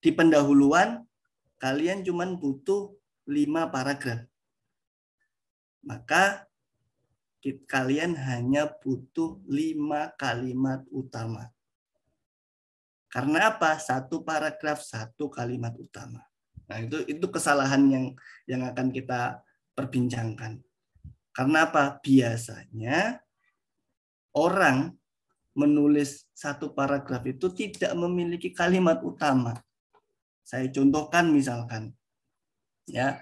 Di pendahuluan kalian cuma butuh 5 paragraf. Maka kalian hanya butuh 5 kalimat utama. Karena apa? 1 paragraf, 1 kalimat utama. Nah, itu kesalahan yang akan kita perbincangkan. Karena apa? Biasanya orang menulis 1 paragraf itu tidak memiliki kalimat utama. Saya contohkan misalkan, ya,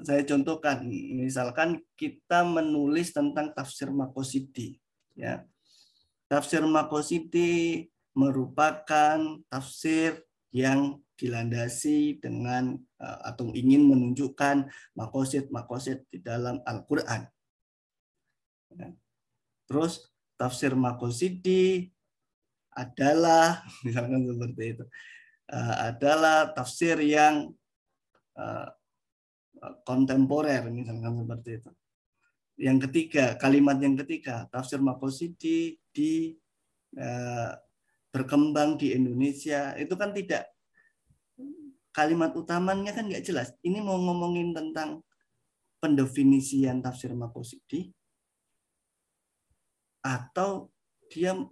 saya contohkan misalkan kita menulis tentang tafsir Maqqasyidi, ya. Tafsir Maqqasyidi merupakan tafsir yang dilandasi dengan atau ingin menunjukkan maqasid di dalam Al-Qur'an. Ya. Terus tafsir Maqqasyidi adalah misalkan seperti itu. Adalah tafsir yang kontemporer misalkan seperti itu. Yang ketiga, kalimat yang ketiga, tafsir Maqqasyidi berkembang di Indonesia, itu kan tidak, kalimat utamanya kan nggak jelas. Ini mau ngomongin tentang pendefinisian tafsir Maqqasyidi atau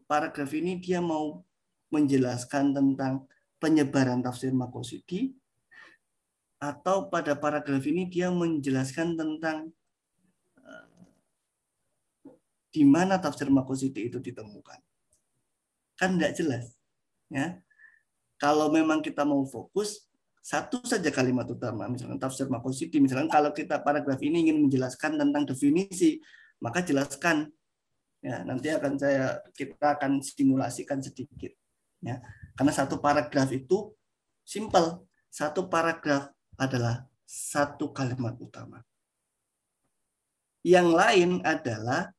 paragraf ini dia mau menjelaskan tentang penyebaran tafsir Maqqasyidi, atau pada paragraf ini dia menjelaskan tentang di mana tafsir Maqqasyidi itu ditemukan. Kan nggak jelas. Ya. Kalau memang kita mau fokus, satu saja kalimat utama, misalkan tafsir Maqqasyidi, misalkan kalau kita paragraf ini ingin menjelaskan tentang definisi, maka jelaskan. Ya, nanti kita akan simulasikan sedikit. Ya. Karena satu paragraf itu simple. Satu paragraf adalah satu kalimat utama. Yang lain adalah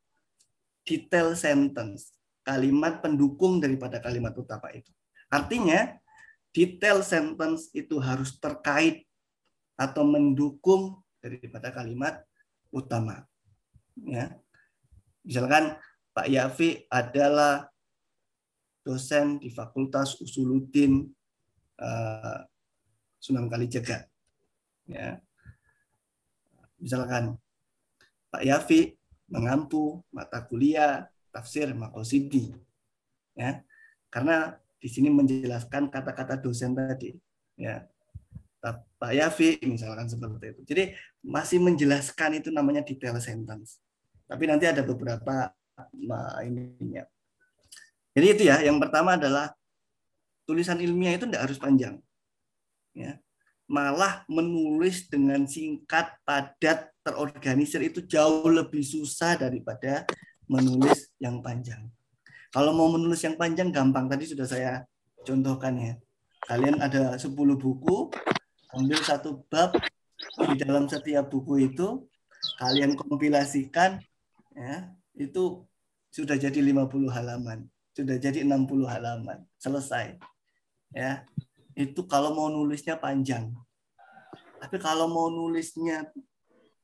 detail sentence, kalimat pendukung daripada kalimat utama itu. Artinya, detail sentence itu harus terkait atau mendukung daripada kalimat utama. Ya. Misalkan Pak Yafi adalah dosen di Fakultas Usuluddin Sunan Kalijaga. Ya. Misalkan Pak Yafi mengampu mata kuliah tafsir Maqqasyidi. Ya. Karena di sini menjelaskan kata-kata dosen tadi. Ya. Pak Yafi misalkan seperti itu. Jadi masih menjelaskan, itu namanya detail sentence. Tapi nanti ada beberapa ininya. Jadi itu ya, yang pertama adalah tulisan ilmiah itu tidak harus panjang. Ya. Malah menulis dengan singkat, padat, terorganisir itu jauh lebih susah daripada menulis yang panjang. Kalau mau menulis yang panjang gampang, tadi sudah saya contohkan ya. Kalian ada 10 buku, ambil satu bab, di dalam setiap buku itu kalian kompilasikan, ya, itu sudah jadi 50 halaman, sudah jadi 60 halaman, selesai. Ya. Itu kalau mau nulisnya panjang. Tapi kalau mau nulisnya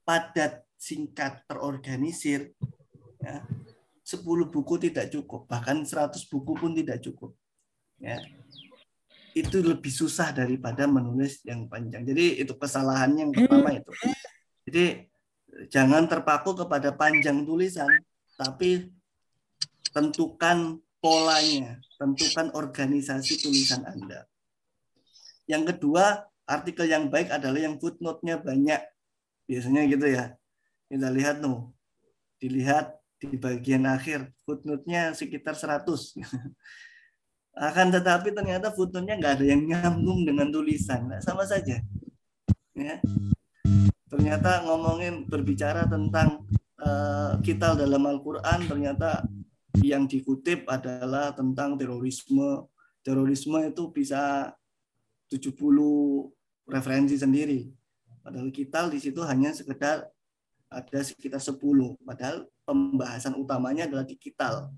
padat, singkat, terorganisir, ya, 10 buku tidak cukup, bahkan 100 buku pun tidak cukup. Ya. Itu lebih susah daripada menulis yang panjang. Jadi itu kesalahannya yang pertama itu. Jadi jangan terpaku kepada panjang tulisan, tapi tentukan polanya, tentukan organisasi tulisan Anda. Yang kedua, artikel yang baik adalah yang footnote-nya banyak. Biasanya gitu ya. Kita lihat tuh. Dilihat di bagian akhir, footnote-nya sekitar 100. Akan tetapi ternyata footnote-nya nggak ada yang nyambung dengan tulisan. Nah, sama saja. Ya. Ternyata berbicara tentang kital dalam Al-Quran, ternyata yang dikutip adalah tentang terorisme. Terorisme itu bisa 70 referensi sendiri. Padahal kital di situ hanya sekedar ada sekitar 10. Padahal pembahasan utamanya adalah di kital.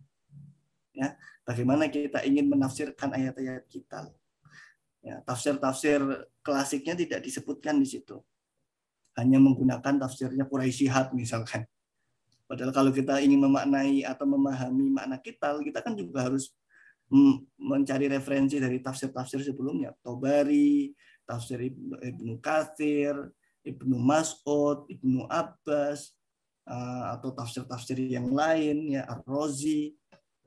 Ya, bagaimana kita ingin menafsirkan ayat-ayat kital. Ya, tafsir-tafsir klasiknya tidak disebutkan di situ. Hanya menggunakan tafsirnya Quraisyihab misalkan. Padahal kalau kita ingin memaknai atau memahami makna kital, kita kan juga harus mencari referensi dari tafsir-tafsir sebelumnya. Tobari, tafsir Ibnu Katsir, Ibnu Mas'ud, Ibnu Abbas, atau tafsir-tafsir yang lain, ya, Ar-Razi,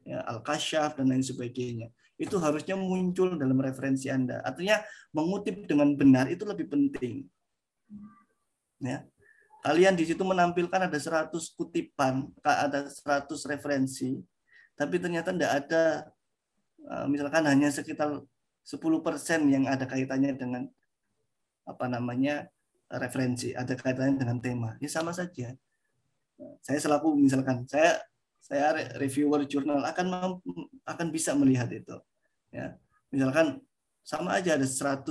ya, Al-Kasyaf, dan lain sebagainya. Itu harusnya muncul dalam referensi Anda. Artinya mengutip dengan benar itu lebih penting. Ya. Kalian di situ menampilkan ada 100 kutipan, ada 100 referensi, tapi ternyata tidak ada, misalkan hanya sekitar 10% yang ada kaitannya dengan referensi, ada kaitannya dengan tema. Ya sama saja. Saya selaku misalkan saya reviewer jurnal akan bisa melihat itu. Ya. Misalkan sama aja ada 100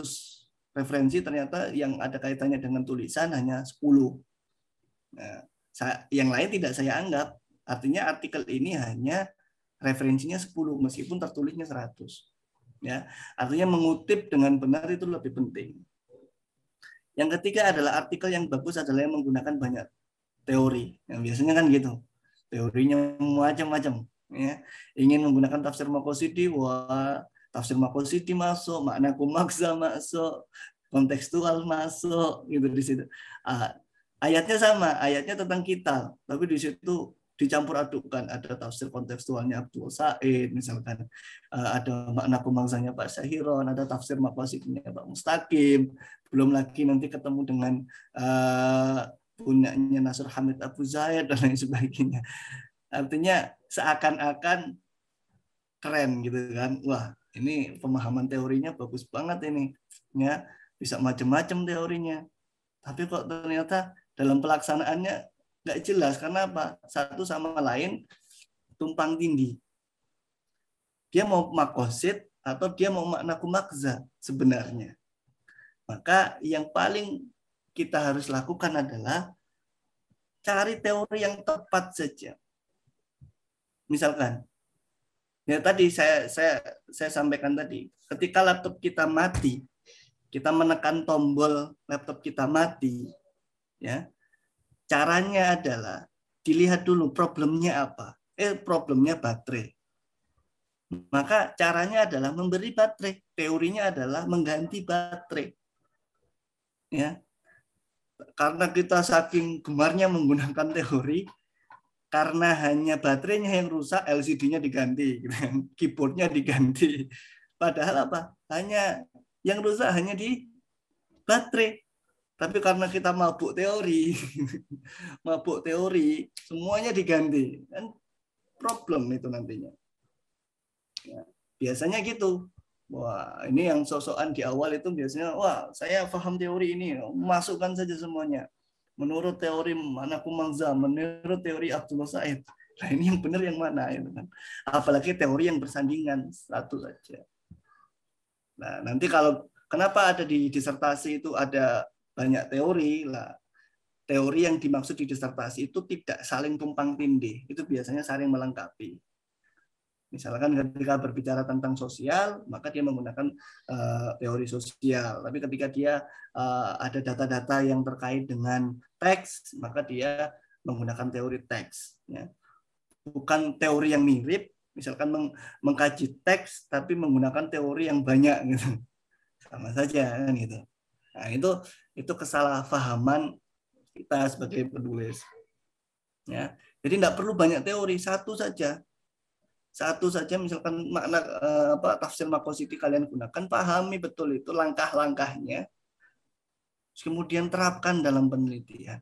referensi, ternyata yang ada kaitannya dengan tulisan hanya 10. Nah, yang lain tidak saya anggap. Artinya artikel ini hanya referensinya 10 meskipun tertulisnya 100. Ya, artinya mengutip dengan benar itu lebih penting. Yang ketiga adalah artikel yang bagus adalah yang menggunakan banyak teori. Yang biasanya kan gitu. Teorinya macam-macam, ya. Ingin menggunakan tafsir Maqqasyidi, wah, tafsir Maqqasyidi masuk, makna kumaksa masuk, kontekstual masuk, gitu di situ. Ayatnya sama, ayatnya tentang kital, tapi di situ dicampur adukkan. Ada tafsir kontekstualnya Abdul Said, misalkan ada makna pemangsanya Pak Syahiron, ada tafsir maqasidnya Pak Mustaqim, belum lagi nanti ketemu dengan punyanya Nasr Hamid Abu Zaid dan lain sebagainya. Artinya seakan-akan keren gitu kan. Wah, ini pemahaman teorinya bagus banget ini. Ya, bisa macam-macam teorinya. Tapi kok ternyata dalam pelaksanaannya nggak jelas. Karena apa? Satu sama lain tumpang tindih. Dia mau makosid atau dia mau makna kumakza sebenarnya. Maka yang paling kita harus lakukan adalah cari teori yang tepat saja. Misalkan, ya tadi saya sampaikan tadi, ketika laptop kita mati, kita menekan tombol laptop kita mati, ya caranya adalah dilihat dulu problemnya apa. Problemnya baterai. Maka caranya adalah memberi baterai. Teorinya adalah mengganti baterai. Ya, karena kita saking gemarnya menggunakan teori, karena hanya baterainya yang rusak, LCD-nya diganti, keyboard-nya diganti. Padahal apa? Hanya yang rusak hanya di baterai. Tapi karena kita mabuk teori, semuanya diganti. Kan problem itu nantinya. Ya, biasanya gitu. Wah, ini yang sosokan di awal itu biasanya, wah, saya paham teori ini, masukkan saja semuanya. Menurut teori mana Kumangza, menurut teori Abdul Said. Nah, ini yang benar yang mana? Itu kan. Apalagi teori yang bersandingan, satu saja. Nah, nanti kalau kenapa ada di disertasi itu ada banyak teori lah. Teori yang dimaksud di disertasi itu tidak saling tumpang tindih, itu biasanya saling melengkapi. Misalkan ketika berbicara tentang sosial, maka dia menggunakan teori sosial. Tapi ketika dia ada data-data yang terkait dengan teks, maka dia menggunakan teori teks. Ya. Bukan teori yang mirip, misalkan mengkaji teks, tapi menggunakan teori yang banyak gitu. Sama saja kan gitu. Nah, itu kesalahpahaman kita sebagai penulis. Ya. Jadi tidak perlu banyak teori, satu saja misalkan makna tafsir maqasidi kalian gunakan, pahami betul itu langkah-langkahnya, kemudian terapkan dalam penelitian.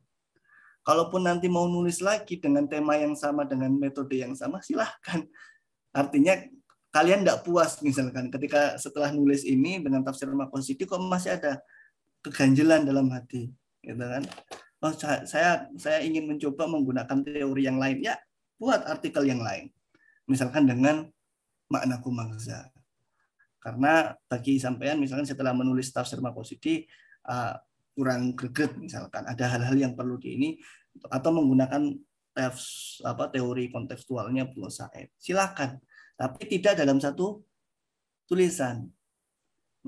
Kalaupun nanti mau nulis lagi dengan tema yang sama, dengan metode yang sama, silahkan. Artinya kalian tidak puas misalkan ketika setelah nulis ini dengan tafsir maqasidi kok masih ada keganjelan dalam hati, gitu kan? Oh, saya ingin mencoba menggunakan teori yang lain, ya buat artikel yang lain. Misalkan dengan makna kumangza. Karena bagi sampean misalkan setelah menulis tafsir maqasidi kurang greget misalkan, ada hal-hal yang perlu ini atau menggunakan teori kontekstualnya Abdul Said. Silakan, tapi tidak dalam satu tulisan.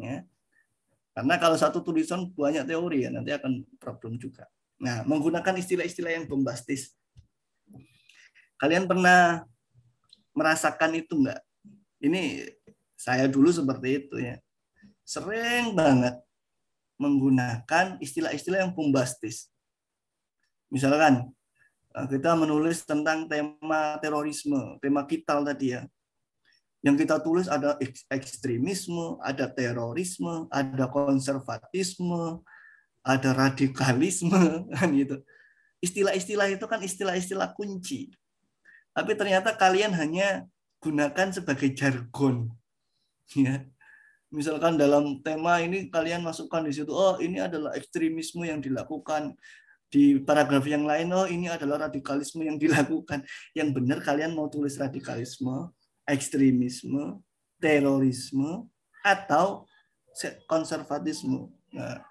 Ya. Karena kalau satu tulisan banyak teori ya nanti akan problem juga. Nah, menggunakan istilah-istilah yang bombastis. Kalian pernah merasakan itu enggak? Ini saya dulu seperti itu ya. Sering banget menggunakan istilah-istilah yang bombastis. Misalkan kita menulis tentang tema terorisme, tema vital tadi ya. Yang kita tulis ada ekstremisme, ada terorisme, ada konservatisme, ada radikalisme kan gitu. Istilah-istilah itu kan istilah-istilah kunci. Tapi ternyata kalian hanya gunakan sebagai jargon. Ya. Misalkan dalam tema ini kalian masukkan di situ, oh ini adalah ekstremisme yang dilakukan. Di paragraf yang lain, oh ini adalah radikalisme yang dilakukan. Yang benar kalian mau tulis radikalisme, ekstremisme, terorisme, atau konservatisme. Nah,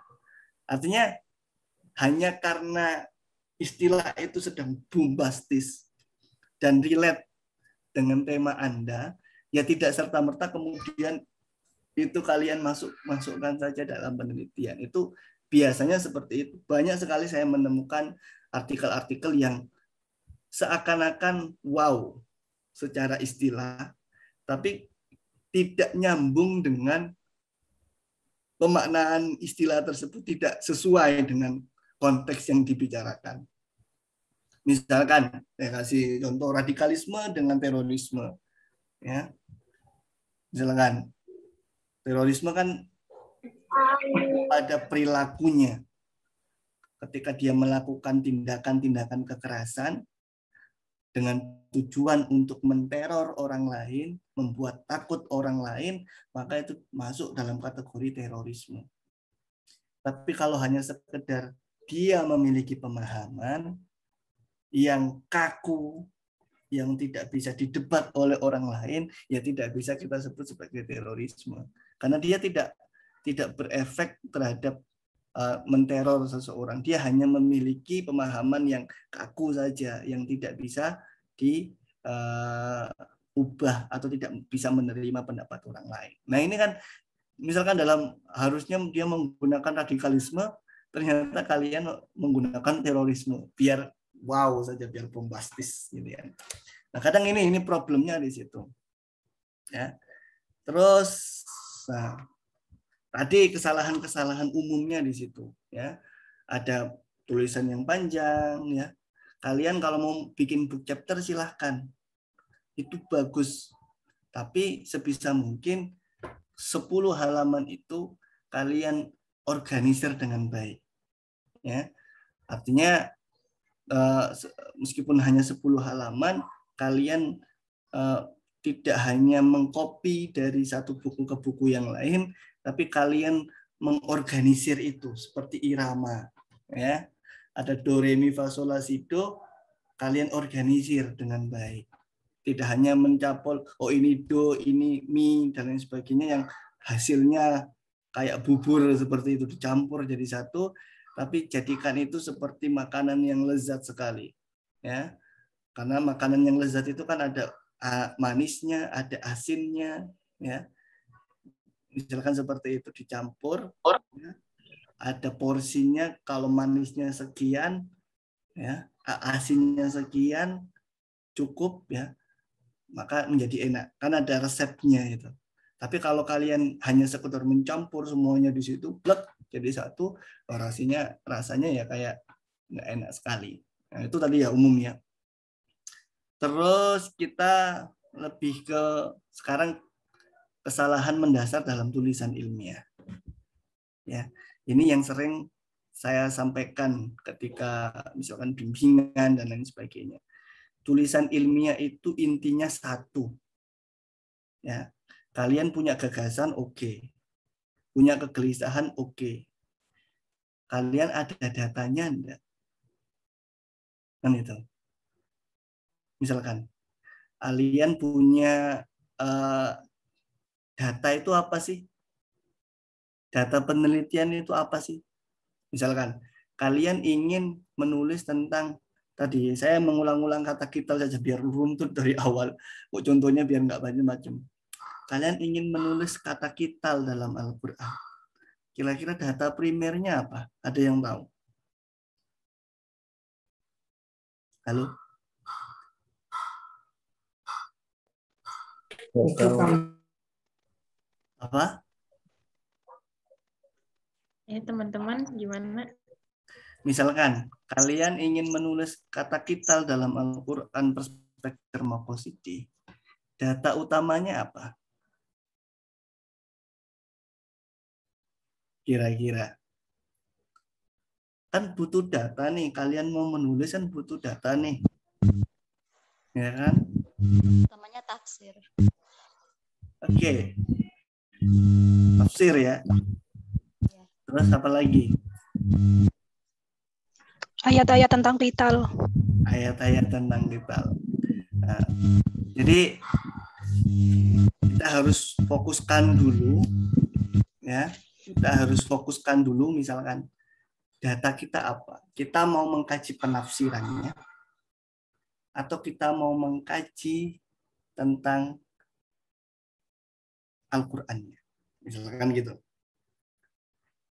artinya hanya karena istilah itu sedang bombastis dan relate dengan tema Anda, ya tidak serta-merta kemudian itu kalian masukkan saja dalam penelitian. Itu biasanya seperti itu. Banyak sekali saya menemukan artikel-artikel yang seakan-akan wow secara istilah, tapi tidak nyambung dengan pemaknaan istilah tersebut, tidak sesuai dengan konteks yang dibicarakan. Misalkan saya kasih contoh radikalisme dengan terorisme, ya. Misalkan terorisme kan pada perilakunya, ketika dia melakukan tindakan-tindakan kekerasan dengan tujuan untuk menteror orang lain, membuat takut orang lain, maka itu masuk dalam kategori terorisme. Tapi kalau hanya sekedar dia memiliki pemahaman yang kaku, yang tidak bisa didebat oleh orang lain, ya tidak bisa kita sebut sebagai terorisme. Karena dia tidak berefek terhadap menteror seseorang. Dia hanya memiliki pemahaman yang kaku saja, yang tidak bisa diubah atau tidak bisa menerima pendapat orang lain. Nah ini kan misalkan harusnya dia menggunakan radikalisme, ternyata kalian menggunakan terorisme, biar wow saja, biar bombastis gitu ya. Nah kadang ini problemnya di situ. Ya. Terus, nah, tadi kesalahan-kesalahan umumnya di situ, ya. Ada tulisan yang panjang, ya. Kalian kalau mau bikin book chapter silahkan, itu bagus. Tapi sebisa mungkin 10 halaman itu kalian organisir dengan baik, ya. Artinya meskipun hanya 10 halaman, kalian tidak hanya mengcopy dari satu buku ke buku yang lain, tapi kalian mengorganisir itu seperti irama, ya. Ada do re mi fa sol la si do, kalian organisir dengan baik. Tidak hanya mencapol oh ini do, ini mi dan lain sebagainya yang hasilnya kayak bubur seperti itu dicampur jadi satu, tapi jadikan itu seperti makanan yang lezat sekali, ya. Karena makanan yang lezat itu kan ada manisnya, ada asinnya, ya. Misalkan seperti itu dicampur, ya. Ada porsinya, kalau manisnya sekian, ya, asinnya sekian, cukup, ya, maka menjadi enak. Kan ada resepnya itu. Tapi kalau kalian hanya sekedar mencampur semuanya di situ, blek, jadi satu, rasanya ya kayak nggak enak sekali. Nah, itu tadi ya umumnya. Terus kita lebih ke sekarang kesalahan mendasar dalam tulisan ilmiah. Ya, ini yang sering saya sampaikan ketika misalkan bimbingan dan lain sebagainya. Tulisan ilmiah itu intinya satu. Ya, kalian punya gagasan oke. Punya kegelisahan oke. Kalian ada datanya enggak? Kan itu. Misalkan kalian punya data itu apa sih? Data penelitian itu apa sih? Misalkan kalian ingin menulis tentang tadi, saya mengulang-ulang kata kita saja biar runtut dari awal. Kok contohnya biar nggak macam-macam. Kalian ingin menulis kata kital dalam Al-Quran. Kira-kira data primernya apa? Ada yang tahu? Halo? Apa? Ya teman-teman gimana? Misalkan kalian ingin menulis kata kital dalam Al-Quran perspektif termopositi, data utamanya apa? Kira-kira. Kan butuh data nih, kalian mau menulis kan butuh data nih. Ya kan? Namanya tafsir. Oke. Tafsir ya. Terus apa lagi? Ayat-ayat tentang vital. Ayat-ayat tentang vital. Nah, jadi kita harus fokuskan dulu, ya. Kita harus fokuskan dulu, misalkan data kita apa? Kita mau mengkaji penafsirannya, atau kita mau mengkaji tentang Al-Qur'annya, misalkan gitu.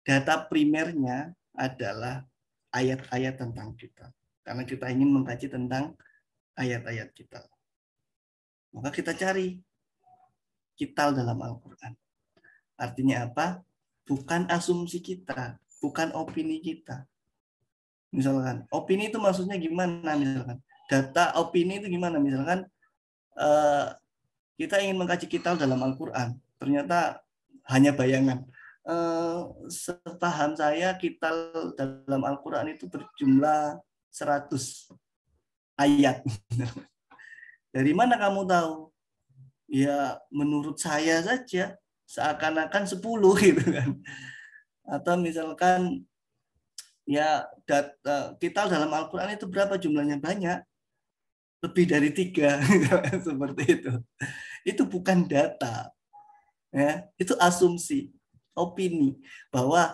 Data primernya adalah ayat-ayat tentang kita, karena kita ingin mengkaji tentang ayat-ayat kita. Maka kita cari kital dalam Al-Quran. Artinya apa? Bukan asumsi kita, bukan opini kita. Misalkan opini itu maksudnya gimana? Misalkan data opini itu gimana? Misalkan kita ingin mengkaji kital dalam Al-Quran, ternyata hanya bayangan. Sepaham saya kital dalam Al-Quran itu berjumlah 100 ayat. Dari mana kamu tahu? Ya menurut saya saja, seakan-akan 10 gitu kan. Atau misalkan ya data kital dalam Al-Quran itu berapa jumlahnya? Banyak. Lebih dari 3 seperti itu. Itu bukan data. Ya, itu asumsi, opini bahwa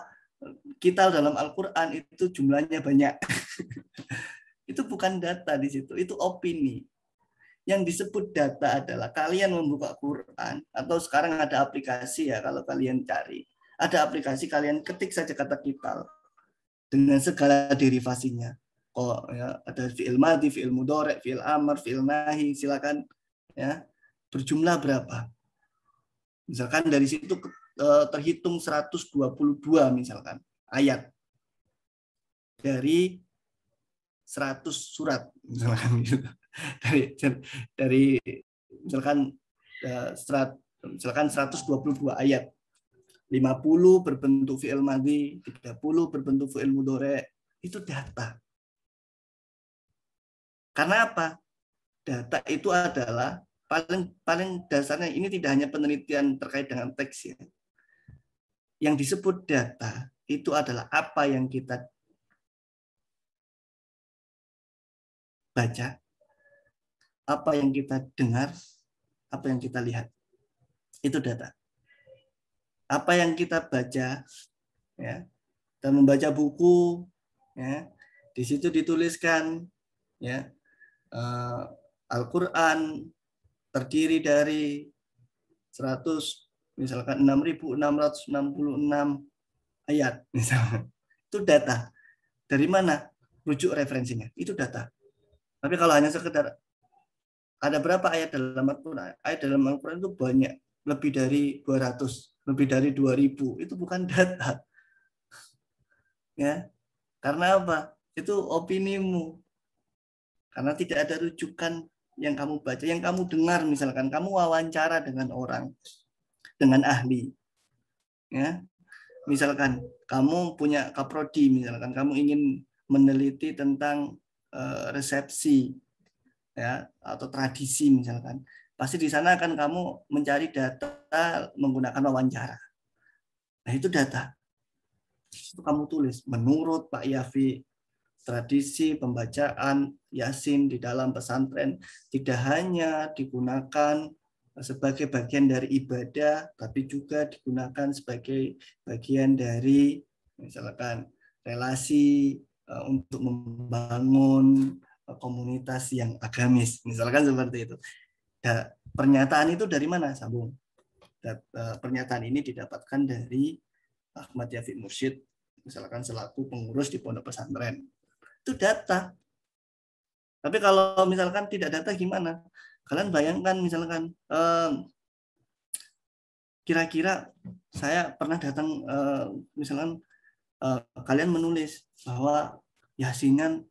kital dalam Al-Quran itu jumlahnya banyak. Itu bukan data di situ, itu opini. Yang disebut data adalah kalian membuka Quran, atau sekarang ada aplikasi ya, kalau kalian cari. Ada aplikasi, kalian ketik saja kata kital dengan segala derivasinya. Oh, ya, ada fi'il madhi, fi'il mudhari', fi'il amr, fi'il nahi, silakan ya. Berjumlah berapa? Misalkan dari situ terhitung 122 misalkan ayat dari 100 surat misalkan gitu. Dari misalkan misalkan 122 ayat. 50 berbentuk fi'il madhi, 30 berbentuk fi'il mudhari'. Itu data. Karena apa? Data itu adalah paling dasarnya, ini tidak hanya penelitian terkait dengan teks ya. Yang disebut data itu adalah apa yang kita baca, apa yang kita dengar, apa yang kita lihat. Itu data. Apa yang kita baca, ya, dan membaca buku, ya, di situ dituliskan, ya, Al-Quran terdiri dari 6.666 ayat, misalnya. Itu data. Dari mana? Rujuk referensinya. Itu data. Tapi kalau hanya sekedar ada berapa ayat dalam Al-Quran? Ayat dalam Al-Quran itu banyak, lebih dari 200, lebih dari 2000. Itu bukan data. Ya. Karena apa? Itu opinimu. Karena tidak ada rujukan yang kamu baca, yang kamu dengar, misalkan kamu wawancara dengan orang, dengan ahli. Ya. Misalkan kamu punya kaprodi, misalkan kamu ingin meneliti tentang resepsi, ya, atau tradisi misalkan, pasti di sana akan kamu mencari data menggunakan wawancara. Nah itu data. Itu kamu tulis menurut Pak Yafi, tradisi pembacaan Yasin di dalam pesantren tidak hanya digunakan sebagai bagian dari ibadah, tapi juga digunakan sebagai bagian dari misalkan relasi untuk membangun komunitas yang agamis, misalkan seperti itu. Dan pernyataan itu dari mana, Sambung? Dan, pernyataan ini didapatkan dari Ahmad Yafi Mursyid, misalkan selaku pengurus di pondok pesantren. Itu data. Tapi kalau misalkan tidak data gimana? Kalian bayangkan misalkan kira-kira saya pernah datang misalkan kalian menulis bahwa Yasinan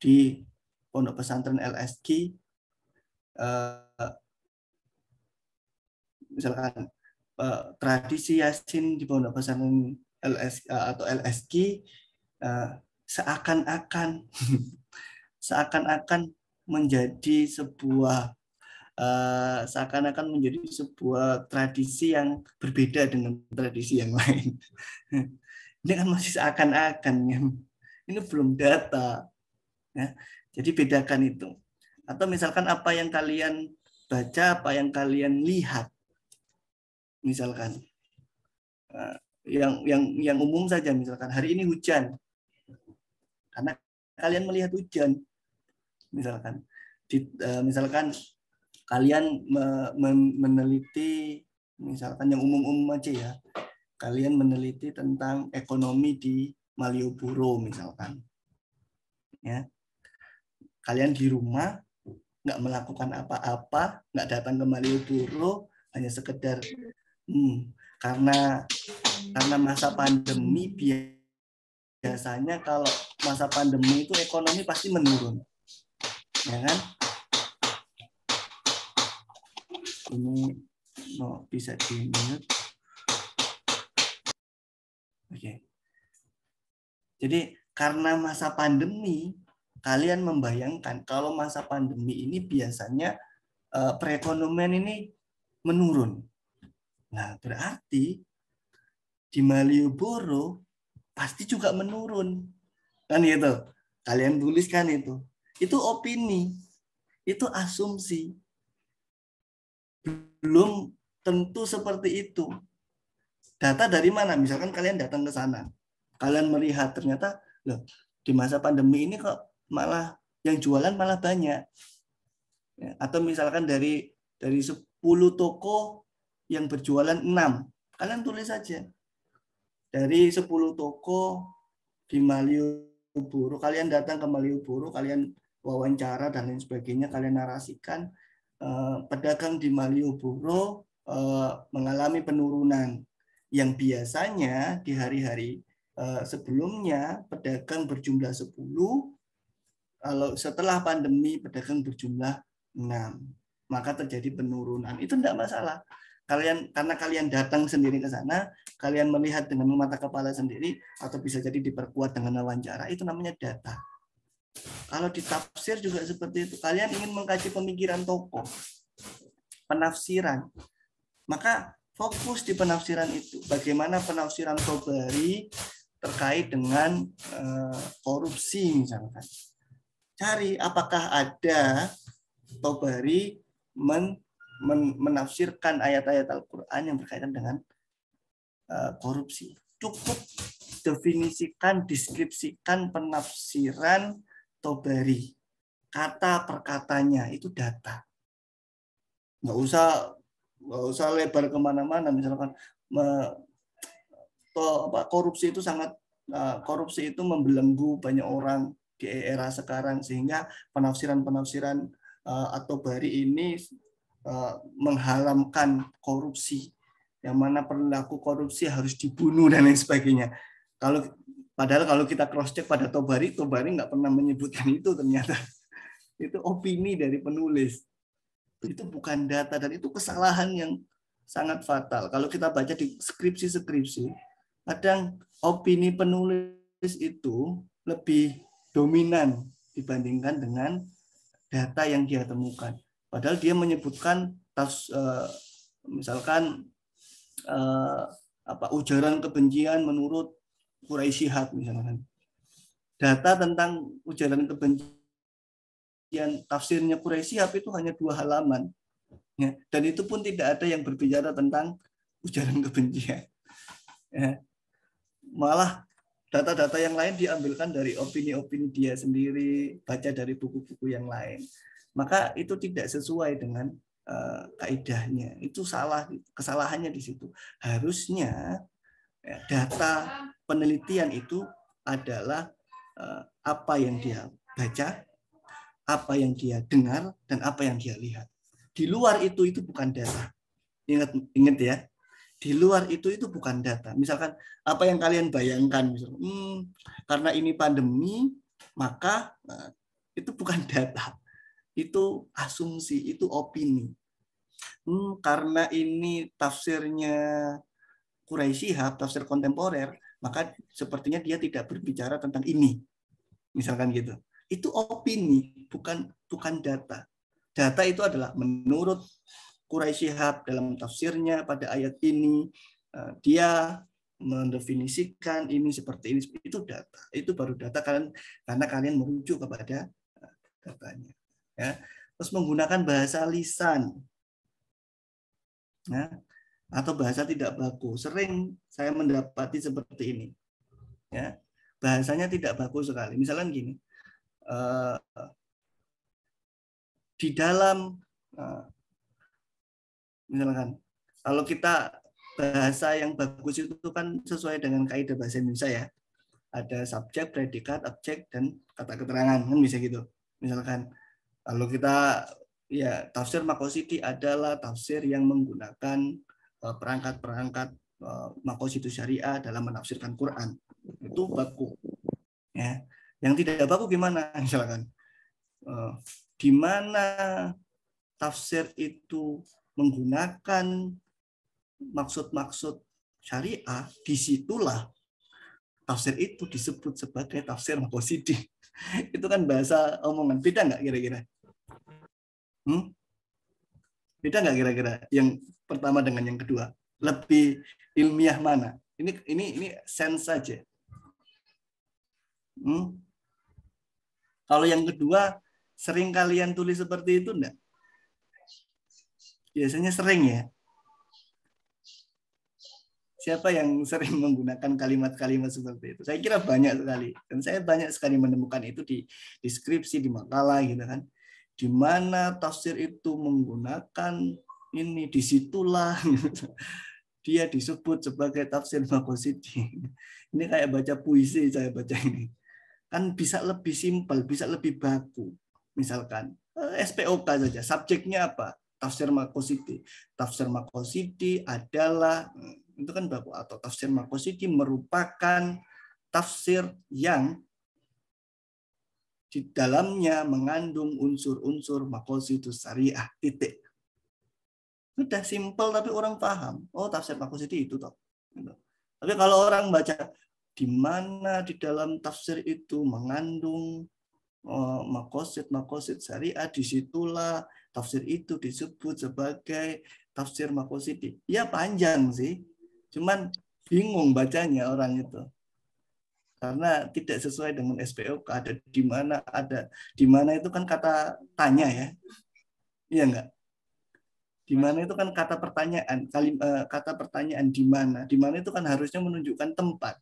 di pondok pesantren LSG misalkan tradisi Yasin di pondok pesantren LSG seakan-akan menjadi sebuah tradisi yang berbeda dengan tradisi yang lain. Ini kan masih seakan-akan, ya. Ini belum data. Ya. Jadi bedakan itu. Atau misalkan apa yang kalian baca, apa yang kalian lihat. Misalkan yang umum saja, misalkan hari ini hujan. Karena kalian melihat hujan. Misalkan kalian meneliti, misalkan yang umum-umum aja ya, kalian meneliti tentang ekonomi di Malioboro misalkan, ya, kalian di rumah nggak melakukan apa-apa, nggak datang ke Malioboro, hanya sekedar karena masa pandemi biar biasanya kalau masa pandemi itu ekonomi pasti menurun, ya kan? Ini bisa di-mute. Oke. Jadi karena masa pandemi, kalian membayangkan kalau masa pandemi ini biasanya perekonomian ini menurun. Nah, berarti di Malioboro pasti juga menurun. Kan gitu. Kalian tuliskan itu. Itu opini. Itu asumsi. Belum tentu seperti itu. Data dari mana? Misalkan kalian datang ke sana. Kalian melihat ternyata loh, di masa pandemi ini kok malah yang jualan malah banyak. Ya, atau misalkan dari 10 toko yang berjualan 6. Kalian tulis saja. Dari 10 toko di Malioboro, kalian datang ke Malioboro, kalian wawancara dan lain sebagainya, kalian narasikan pedagang di Malioboro mengalami penurunan yang biasanya di hari-hari sebelumnya pedagang berjumlah 10, kalau setelah pandemi pedagang berjumlah 6, maka terjadi penurunan. Itu tidak masalah. Karena kalian datang sendiri ke sana, kalian melihat dengan mata kepala sendiri, atau bisa jadi diperkuat dengan wawancara, itu namanya data. Kalau di tafsir juga seperti itu. Kalian ingin mengkaji pemikiran tokoh, penafsiran, maka fokus di penafsiran itu. Bagaimana penafsiran Tobari terkait dengan korupsi misalkan. Cari apakah ada Tobari menafsirkan ayat-ayat Al-Quran yang berkaitan dengan korupsi. Cukup definisikan, deskripsikan penafsiran Tobari. Kata per katanya itu data. Nggak usah lebar kemana-mana. Misalkan korupsi itu membelenggu banyak orang di era sekarang, sehingga penafsiran At-Tabari ini mengharamkan korupsi, yang mana perilaku korupsi harus dibunuh dan lain sebagainya. Padahal kalau kita cross check pada Tabari nggak pernah menyebutkan itu, ternyata itu opini dari penulis. Itu bukan data, dan itu kesalahan yang sangat fatal. Kalau kita baca di skripsi, kadang opini penulis itu lebih dominan dibandingkan dengan data yang dia temukan. Padahal dia menyebutkan misalkan ujaran kebencian menurut Quraisy Shihab misalkan. Data tentang ujaran kebencian tafsirnya Quraisy Shihab itu hanya 2 halaman. Ya, dan itu pun tidak ada yang berbicara tentang ujaran kebencian. Ya. Malah data-data yang lain diambilkan dari opini-opini dia sendiri, baca dari buku-buku yang lain. Maka itu tidak sesuai dengan kaidahnya. Itu salah, kesalahannya di situ. Harusnya data penelitian itu adalah apa yang dia baca, apa yang dia dengar, dan apa yang dia lihat. Di luar itu bukan data. Ingat ya. Di luar itu bukan data. Misalkan apa yang kalian bayangkan, misalkan, karena ini pandemi, maka itu bukan data. Itu asumsi, itu opini. Karena ini tafsirnya Quraisy Shihab, tafsir kontemporer, maka sepertinya dia tidak berbicara tentang ini. Misalkan gitu. Itu opini, bukan data. Data itu adalah menurut Quraisy Shihab dalam tafsirnya pada ayat ini, dia mendefinisikan ini seperti ini. Itu data. Itu baru data karena kalian merujuk kepada datanya. Ya. Terus menggunakan bahasa lisan, ya, atau bahasa tidak baku. Sering saya mendapati seperti ini. Ya. Bahasanya tidak baku sekali. Misalnya gini, di dalam misalkan kalau kita bahasa yang bagus itu kan sesuai dengan kaidah bahasa Indonesia ya. Ada subjek, predikat, objek, dan kata keterangan, kan bisa gitu. Misalkan kalau kita ya tafsir Maqasidhi adalah tafsir yang menggunakan perangkat-perangkat Maqasidus syariah dalam menafsirkan Quran. Itu baku. Ya, yang tidak baku gimana? Misalkan di mana tafsir itu menggunakan maksud-maksud syariah, disitulah tafsir itu disebut sebagai tafsir maqasidhi. Itu kan bahasa omongan. Beda nggak kira-kira? Beda nggak kira-kira yang pertama dengan yang kedua? Lebih ilmiah mana? Ini sense saja. Kalau yang kedua, sering kalian tulis seperti itu enggak? Biasanya sering ya. Siapa yang sering menggunakan kalimat-kalimat seperti itu? Saya kira banyak sekali. Dan saya banyak sekali menemukan itu di deskripsi, di makalah gitu kan. Di mana tafsir itu menggunakan ini, disitulah dia disebut sebagai tafsir maqasidhi. Ini kayak baca puisi saya baca ini. Kan bisa lebih simpel, bisa lebih baku. Misalkan SPOK saja, subjeknya apa? Tafsir maqasidhi. Tafsir maqasidhi adalah, itu kan baku, atau tafsir maqasidhi merupakan tafsir yang di dalamnya mengandung unsur-unsur maqasidus syariah, titik. Sudah simpel tapi orang paham. Oh, tafsir maqasidhi itu toh. Tapi kalau orang baca di mana di dalam tafsir itu mengandung maqasid syariah, disitulah tafsir itu disebut sebagai tafsir maqasidhi. Ya panjang sih, cuman bingung bacanya orang itu karena tidak sesuai dengan SPOK. Ada di mana itu kan kata tanya ya, iya enggak? Di mana itu kan kata pertanyaan, kata pertanyaan di mana itu kan harusnya menunjukkan tempat.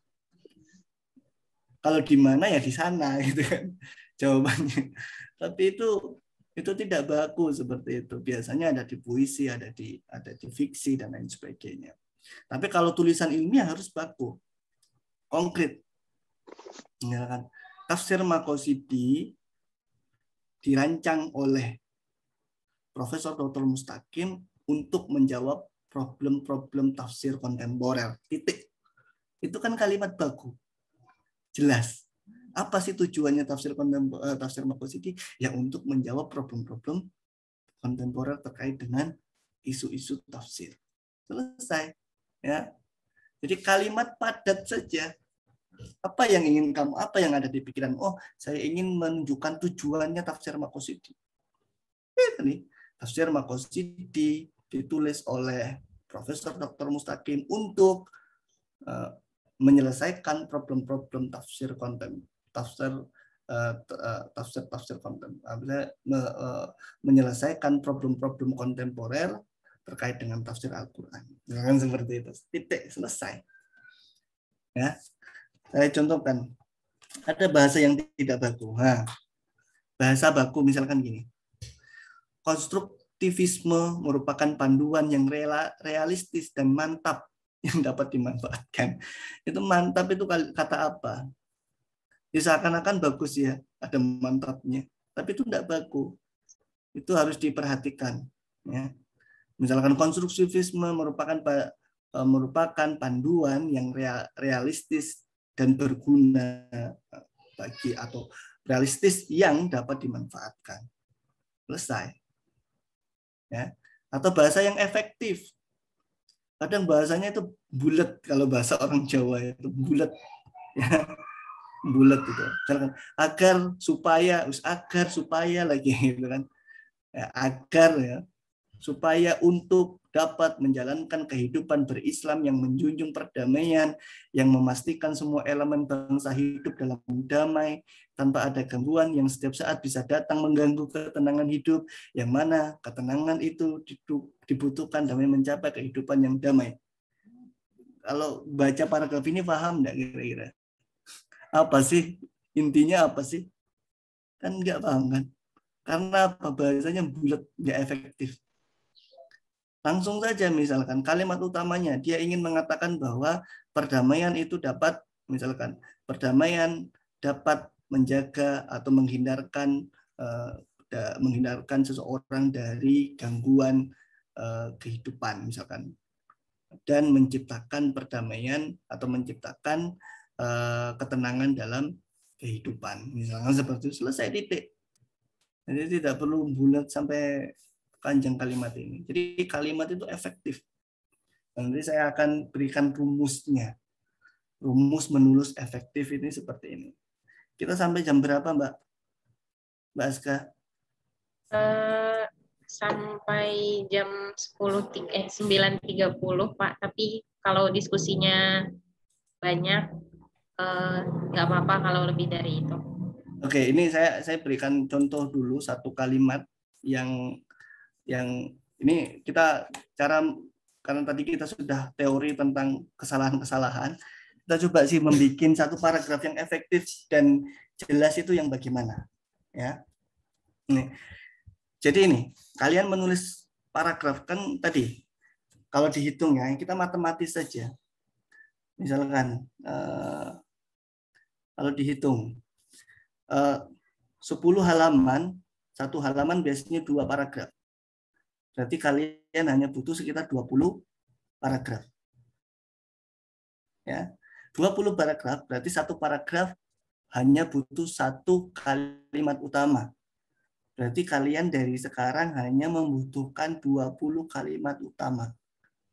Kalau di mana ya di sana gitu kan jawabannya. Tapi itu tidak baku seperti itu. Biasanya ada di puisi, ada di fiksi dan lain sebagainya. Tapi kalau tulisan ilmiah harus baku, konkret. Misalkan tafsir maqasidhi dirancang oleh Profesor Dr. Mustaqim untuk menjawab problem-problem tafsir kontemporer. Titik. Itu kan kalimat baku. Jelas. Apa sih tujuannya tafsir maqasidhi? Ya untuk menjawab problem-problem kontemporer terkait dengan isu-isu tafsir. Selesai. Ya. Jadi kalimat padat saja. Apa yang ingin kamu, apa yang ada di pikiran? Oh, saya ingin menunjukkan tujuannya tafsir maqasidhi. Ini tafsir maqasidhi ditulis oleh Profesor Dr. Mustaqim untuk menyelesaikan problem-problem tafsir konten, tafsir konten, menyelesaikan problem-problem kontemporer terkait dengan tafsir Al-Quran. Jangan seperti itu. Titik, selesai. Ya. Saya contohkan, ada bahasa yang tidak baku. Bahasa baku misalkan gini. Konstruktivisme merupakan panduan yang realistis dan mantap yang dapat dimanfaatkan. Itu mantap itu kata apa? Ya seakan-akan bagus ya, ada mantapnya. Tapi itu tidak baku. Itu harus diperhatikan. Ya. Misalkan konstruktivisme merupakan panduan yang realistis dan berguna bagi, atau realistis yang dapat dimanfaatkan. Selesai. Ya. Atau bahasa yang efektif. Kadang bahasanya itu bulat, kalau bahasa orang Jawa itu bulat. Ya. Bulat itu. Misalkan agar supaya lagi gitu kan. Ya, agar ya, supaya untuk dapat menjalankan kehidupan berislam yang menjunjung perdamaian, yang memastikan semua elemen bangsa hidup dalam damai, tanpa ada gangguan yang setiap saat bisa datang mengganggu ketenangan hidup, yang mana ketenangan itu dibutuhkan demi mencapai kehidupan yang damai. Kalau baca paragraf ini paham nggak kira-kira? Apa sih? Intinya apa sih? Kan nggak paham kan? Karena apa? Bahasanya bulat, nggak efektif. Langsung saja misalkan kalimat utamanya dia ingin mengatakan bahwa perdamaian itu dapat, misalkan perdamaian dapat menjaga atau menghindarkan seseorang dari gangguan kehidupan misalkan, dan menciptakan perdamaian atau menciptakan ketenangan dalam kehidupan. Misalnya seperti itu, selesai, titik. Jadi tidak perlu bulat sampai panjang kalimat ini. Jadi kalimat itu efektif. Nanti saya akan berikan rumusnya. Rumus menulis efektif ini seperti ini. Kita sampai jam berapa, Mbak? Mbak Aska? Sampai jam 9.30, Pak. Tapi kalau diskusinya banyak, nggak apa-apa kalau lebih dari itu. Oke, ini saya berikan contoh dulu satu kalimat yang ini kita karena tadi kita sudah teori tentang kesalahan-kesalahan, kita coba sih membuat satu paragraf yang efektif dan jelas itu yang bagaimana, ya. Nih. Jadi ini kalian menulis paragraf kan tadi kalau dihitung ya kita matematis saja. Misalkan kalau dihitung 10 halaman, satu halaman biasanya 2 paragraf. Berarti kalian hanya butuh sekitar 20 paragraf. Ya. 20 paragraf berarti satu paragraf hanya butuh 1 kalimat utama. Berarti kalian dari sekarang hanya membutuhkan 20 kalimat utama.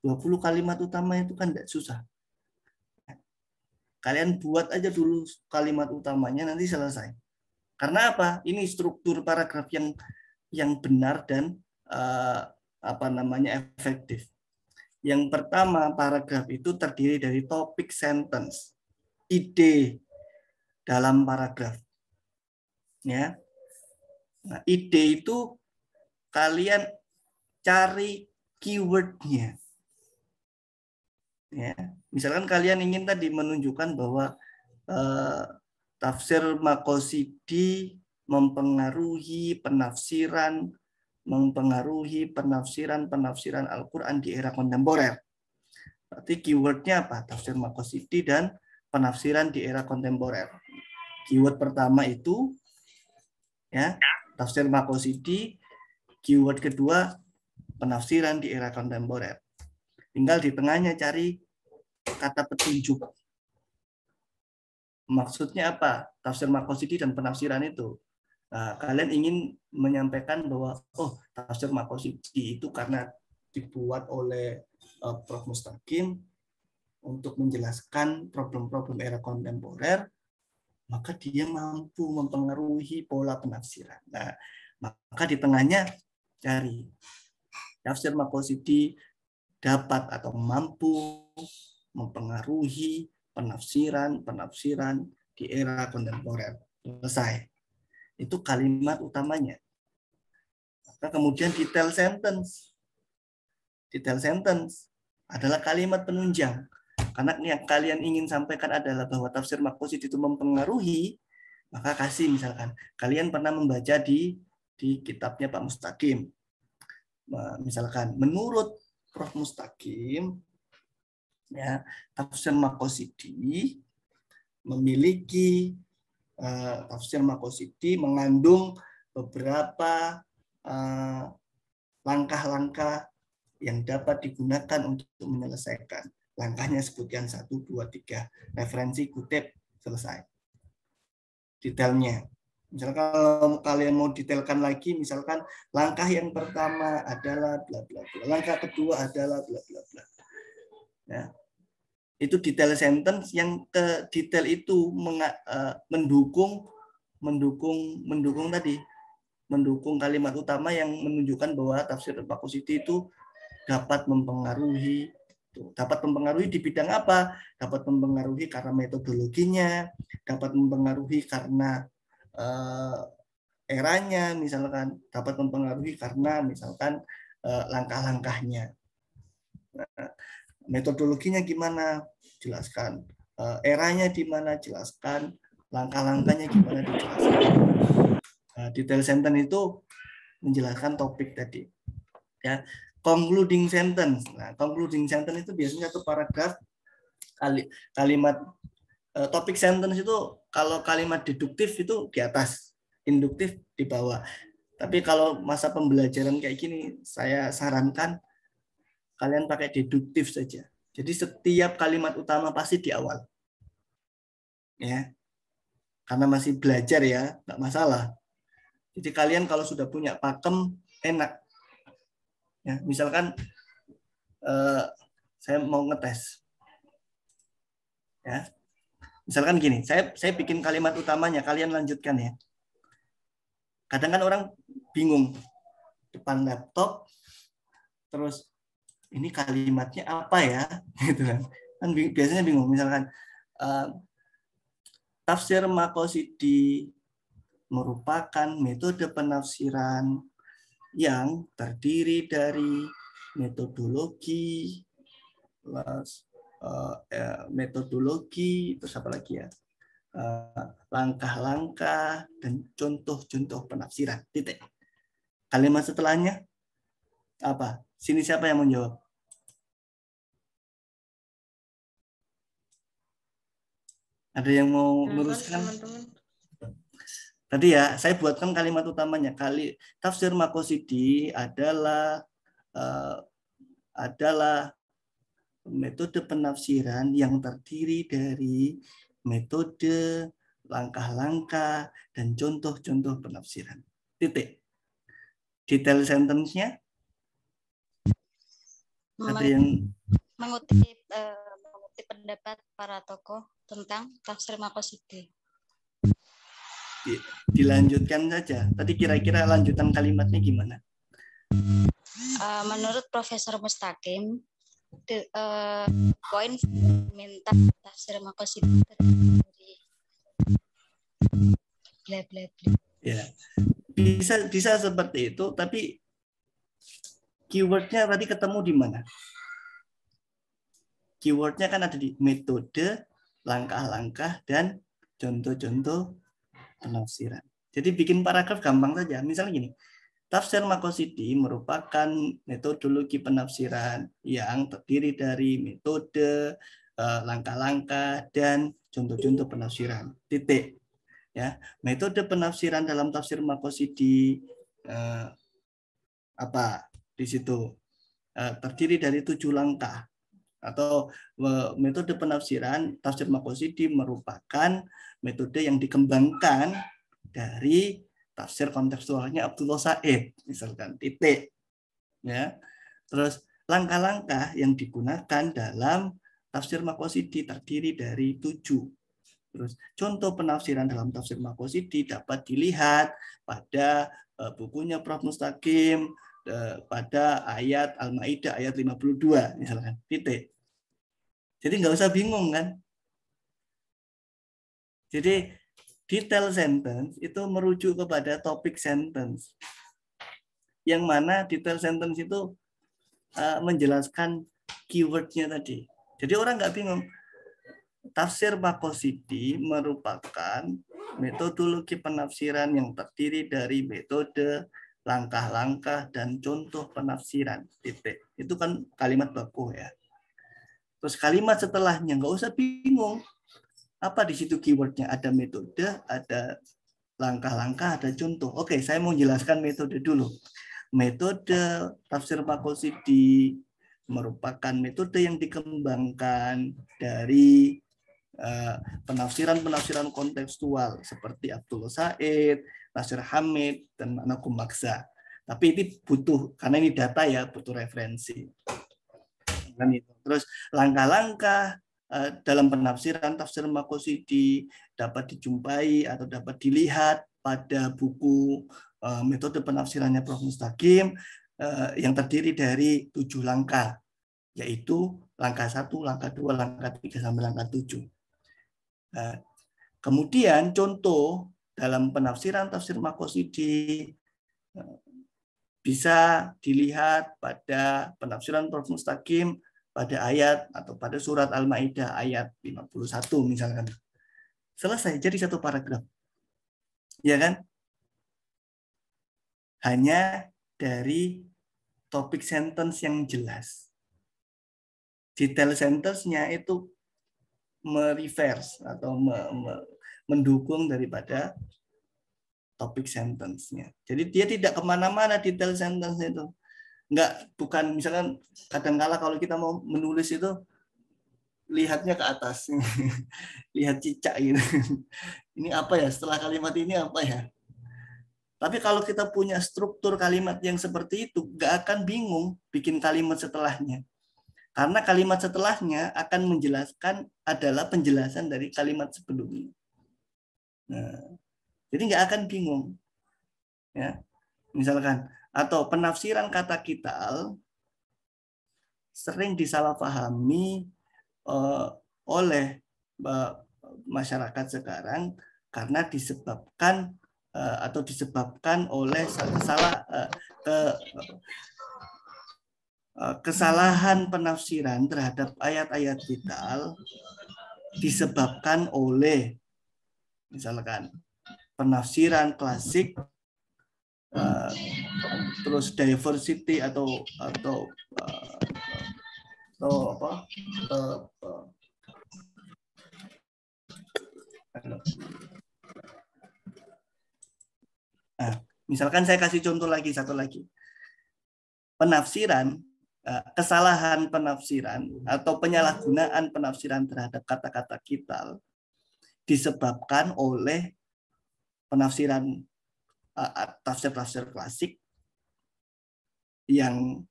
20 kalimat utama itu kan tidak susah. Kalian buat aja dulu kalimat utamanya, nanti selesai. Karena apa? Ini struktur paragraf yang benar dan efektif. Yang pertama, paragraf itu terdiri dari topik sentence, ide dalam paragraf. Ya. Nah, ide itu kalian cari keywordnya. Ya, misalkan kalian ingin tadi menunjukkan bahwa tafsir Maqqasyidi mempengaruhi penafsiran Al-Quran di era kontemporer. Berarti keywordnya apa? Tafsir Maqqasyidi dan penafsiran di era kontemporer. Keyword pertama itu ya, tafsir Maqqasyidi. Keyword kedua, penafsiran di era kontemporer. Tinggal di tengahnya cari kata petunjuk. Maksudnya apa? Tafsir Maqqasyidi dan penafsiran itu. Nah, kalian ingin menyampaikan bahwa tafsir Maqqasyidi itu karena dibuat oleh Prof. Mustaqim untuk menjelaskan problem-problem era kontemporer, maka dia mampu mempengaruhi pola penafsiran. Nah, maka di tengahnya cari tafsir Maqqasyidi dapat atau mampu mempengaruhi penafsiran di era kontemporer. Selesai. Itu kalimat utamanya. Maka kemudian detail sentence. Detail sentence adalah kalimat penunjang. Karena yang kalian ingin sampaikan adalah bahwa tafsir Maqqasyidi itu mempengaruhi, maka kasih misalkan kalian pernah membaca di kitabnya Pak Mustaqim. Misalkan menurut Prof. Mustaqim, ya, tafsir Maqqasyidi memiliki tafsir Maqqasyidi mengandung beberapa langkah-langkah yang dapat digunakan untuk menyelesaikan. Langkahnya sebutkan 1, 2, 3. Referensi, kutip, selesai. Detailnya. Misalkan kalau kalian mau detailkan lagi, misalkan langkah yang pertama adalah bla bla bla, langkah kedua adalah bla bla bla. Ya. Itu detail sentence yang ke detail itu mendukung kalimat utama yang menunjukkan bahwa tafsir Maqqasyidi itu dapat mempengaruhi di bidang apa? Dapat mempengaruhi karena metodologinya, dapat mempengaruhi karena eranya, misalkan dapat mempengaruhi karena misalkan langkah-langkahnya. Nah, metodologinya gimana? Jelaskan. Eranya di mana? Jelaskan. Langkah-langkahnya gimana? Dijelaskan. Detail sentence itu menjelaskan topik tadi. Ya, concluding sentence. Nah, concluding sentence itu biasanya satu paragraf kalimat. Topik sentence itu kalau kalimat deduktif itu di atas, induktif di bawah. Tapi kalau masa pembelajaran kayak gini, saya sarankan kalian pakai deduktif saja. Jadi setiap kalimat utama pasti di awal. Ya. karena masih belajar ya, nggak masalah. Jadi kalian kalau sudah punya pakem enak. Ya, misalkan saya mau ngetes. Ya. Misalkan gini, saya bikin kalimat utamanya, kalian lanjutkan ya. Kadang kan orang bingung depan laptop, terus ini kalimatnya apa ya, gitu kan? Kan biasanya bingung. Misalkan tafsir Maqasidhi merupakan metode penafsiran yang terdiri dari metodologi, terus apa lagi ya, langkah-langkah dan contoh-contoh penafsiran. Titik. Kalimat setelahnya apa? Sini siapa yang menjawab? Ada yang mau luruskan? Tadi ya, saya buatkan kalimat utamanya. Tafsir Maqasidhi adalah metode penafsiran yang terdiri dari metode, langkah-langkah, dan contoh-contoh penafsiran. Titik. Detail sentence-nya? Ada yang mengutip pendapat para tokoh tentang tafsir Maqasidhi. Dilanjutkan saja. Tadi kira-kira lanjutan kalimatnya gimana? Menurut Profesor Mustaqim, poin minta tafsir Maqasidhi dari bla bla bla. Ya, bisa seperti itu, tapi keywordnya tadi ketemu di mana? Keywordnya kan ada di metode, langkah-langkah, dan contoh-contoh penafsiran. Jadi bikin paragraf gampang saja. Misalnya gini, tafsir Maqasidhi merupakan metodologi penafsiran yang terdiri dari metode, langkah-langkah, dan contoh-contoh penafsiran. Titik. Ya, metode penafsiran dalam tafsir Maqasidhi apa di situ terdiri dari 7 langkah. Atau metode penafsiran tafsir Maqasidhi merupakan metode yang dikembangkan dari tafsir kontekstualnya Abdullah Said, misalkan. Titik. Ya. Terus langkah-langkah yang digunakan dalam tafsir Maqasidhi terdiri dari 7. Terus contoh penafsiran dalam tafsir Maqasidhi dapat dilihat pada bukunya Prof. Mustaqim pada ayat Al-Maidah ayat 52 misalkan. Titik. Jadi nggak usah bingung kan. Jadi detail sentence itu merujuk kepada topik sentence. Yang mana detail sentence itu menjelaskan keywordnya tadi. Jadi orang nggak bingung. Tafsir Maqasidhi merupakan metodologi penafsiran yang terdiri dari metode, langkah-langkah, dan contoh penafsiran. Titik. Itu kan kalimat baku ya. Terus kalimat setelahnya nggak usah bingung. Apa di situ keywordnya? Ada metode, ada langkah-langkah, ada contoh. Oke, saya mau jelaskan metode dulu. Metode tafsir Maqasidhi merupakan metode yang dikembangkan dari penafsiran-penafsiran kontekstual seperti Abdullah Said, Nasir Hamid, dan Manakum Maksa. Tapi ini butuh, karena ini data ya, butuh referensi. Terus langkah-langkah dalam penafsiran tafsir Maqasidhi dapat dijumpai atau dapat dilihat pada buku metode penafsirannya Prof. Mustaqim yang terdiri dari 7 langkah, yaitu langkah 1, langkah 2, langkah 3, sampai langkah 7. Kemudian contoh dalam penafsiran tafsir Maqasidhi bisa dilihat pada penafsiran Prof. Mustaqim pada ayat atau pada surat Al-Maidah ayat 51 misalkan. Selesai, jadi satu paragraf. Ya kan? Hanya dari topik sentence yang jelas. Detail sentence-nya itu mereverse atau mendukung daripada topik sentence-nya. Jadi dia tidak kemana-mana detail sentence itu. Bukan misalkan kadang-kala kalau kita mau menulis itu lihatnya ke atas, lihat cicak gitu. Ini apa ya? Setelah kalimat ini apa ya? Tapi kalau kita punya struktur kalimat yang seperti itu, nggak akan bingung bikin kalimat setelahnya. Karena kalimat setelahnya akan menjelaskan adalah penjelasan dari kalimat sebelumnya. Nah, jadi nggak akan bingung. Ya, misalkan, atau penafsiran kata kital sering disalahpahami oleh masyarakat sekarang karena disebabkan oleh kesalahan penafsiran terhadap ayat-ayat kital disebabkan oleh misalkan penafsiran klasik, terus diversity atau misalkan saya kasih contoh lagi, satu lagi. Penafsiran, kesalahan penafsiran atau penyalahgunaan penafsiran terhadap kata-kata kital disebabkan oleh penafsiran tafsir-tafsir klasik yang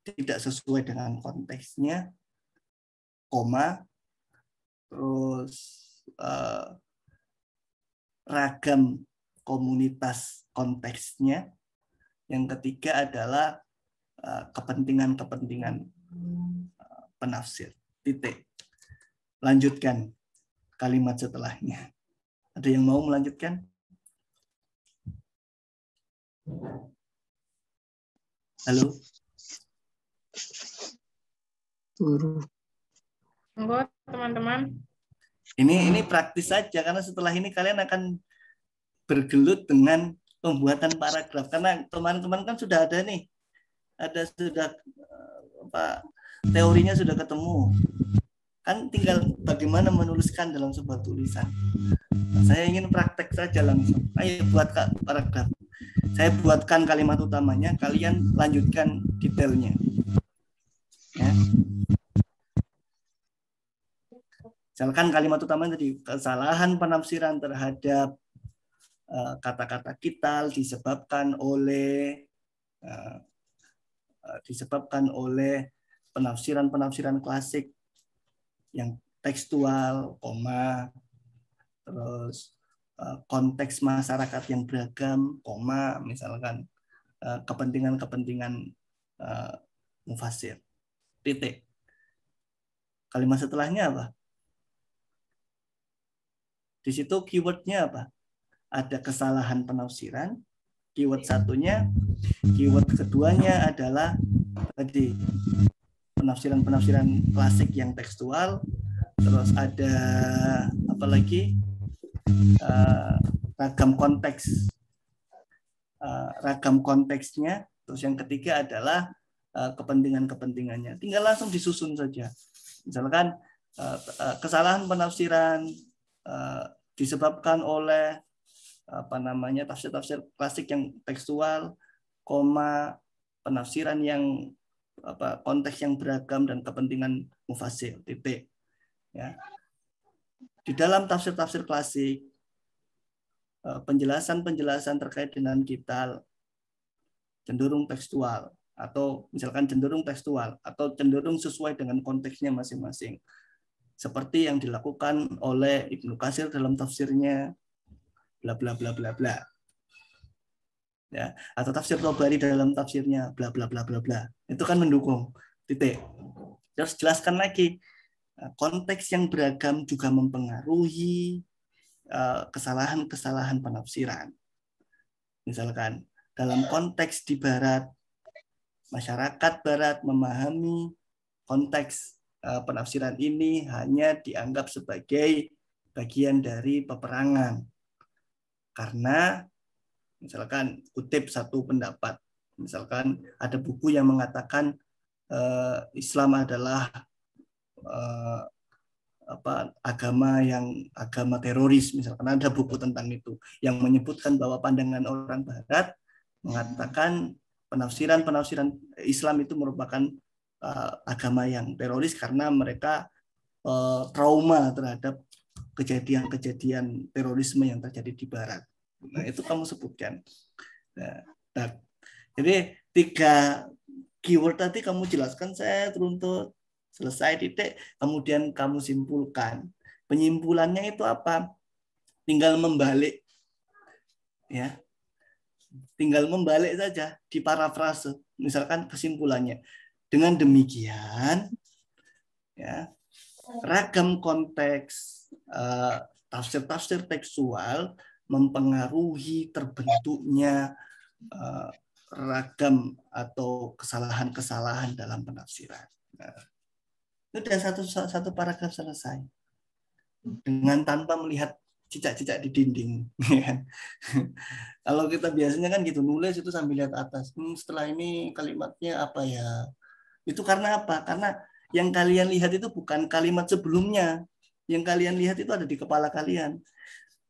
tidak sesuai dengan konteksnya, terus ragam komunitas konteksnya. Yang ketiga adalah kepentingan-kepentingan penafsir. Titik. Lanjutkan kalimat setelahnya. Ada yang mau melanjutkan? Halo? Enggak, teman-teman. Ini praktis saja, karena setelah ini kalian akan bergelut dengan pembuatan paragraf, karena teman-teman kan sudah ada nih, teorinya sudah ketemu, kan tinggal bagaimana menuliskan dalam sebuah tulisan. Saya ingin praktek saja langsung. Ayo buat paragraf. Saya buatkan kalimat utamanya, kalian lanjutkan detailnya. Ya. Misalkan kalimat utamanya tadi, kesalahan penafsiran terhadap kata-kata kital disebabkan oleh penafsiran klasik yang tekstual, terus konteks masyarakat yang beragam, misalkan kepentingan-kepentingan mufasir. Titik. Kalimat setelahnya apa? Di situ keywordnya apa? Ada kesalahan penafsiran, keyword satunya, keyword keduanya adalah tadi penafsiran klasik yang tekstual, terus ada apa lagi, ragam konteksnya, terus yang ketiga adalah kepentingannya. Tinggal langsung disusun saja. Misalkan kesalahan penafsiran disebabkan oleh tafsir-tafsir klasik yang tekstual, penafsiran yang konteks yang beragam dan kepentingan mufasir. Titik. Ya. Di dalam tafsir-tafsir klasik, penjelasan terkait dengan kital cenderung tekstual atau cenderung sesuai dengan konteksnya masing-masing. Seperti yang dilakukan oleh Ibnu Katsir dalam tafsirnya bla bla bla bla bla. Ya, atau tafsir Tabari dalam tafsirnya bla bla bla bla bla. Itu kan mendukung. Titik. Terus jelaskan lagi, konteks yang beragam juga mempengaruhi kesalahan-kesalahan penafsiran. Misalkan dalam konteks di barat, masyarakat barat memahami konteks penafsiran ini hanya dianggap sebagai bagian dari peperangan. Karena misalkan kutip satu pendapat, misalkan ada buku yang mengatakan Islam adalah agama teroris, misalkan ada buku tentang itu yang menyebutkan bahwa pandangan orang barat mengatakan penafsiran Islam itu merupakan agama yang teroris karena mereka trauma terhadap kejadian-kejadian terorisme yang terjadi di Barat. Nah, itu kamu sebutkan. Nah, jadi 3 keyword tadi kamu jelaskan, saya runtut, selesai, titik, kemudian kamu simpulkan. Penyimpulannya itu apa? Tinggal membalik, ya. Tinggal membalik saja di parafrase. Misalkan kesimpulannya. Dengan demikian, ya, ragam konteks tafsir-tafsir tekstual mempengaruhi terbentuknya ragam atau kesalahan-kesalahan dalam penafsiran. Nah, itu sudah satu paragraf selesai dengan tanpa melihat cicak-cicak di dinding. Kalau kita biasanya kan gitu, nulis itu sambil lihat atas. Setelah ini kalimatnya apa ya? Itu karena apa? Karena yang kalian lihat itu bukan kalimat sebelumnya. Yang kalian lihat itu ada di kepala kalian.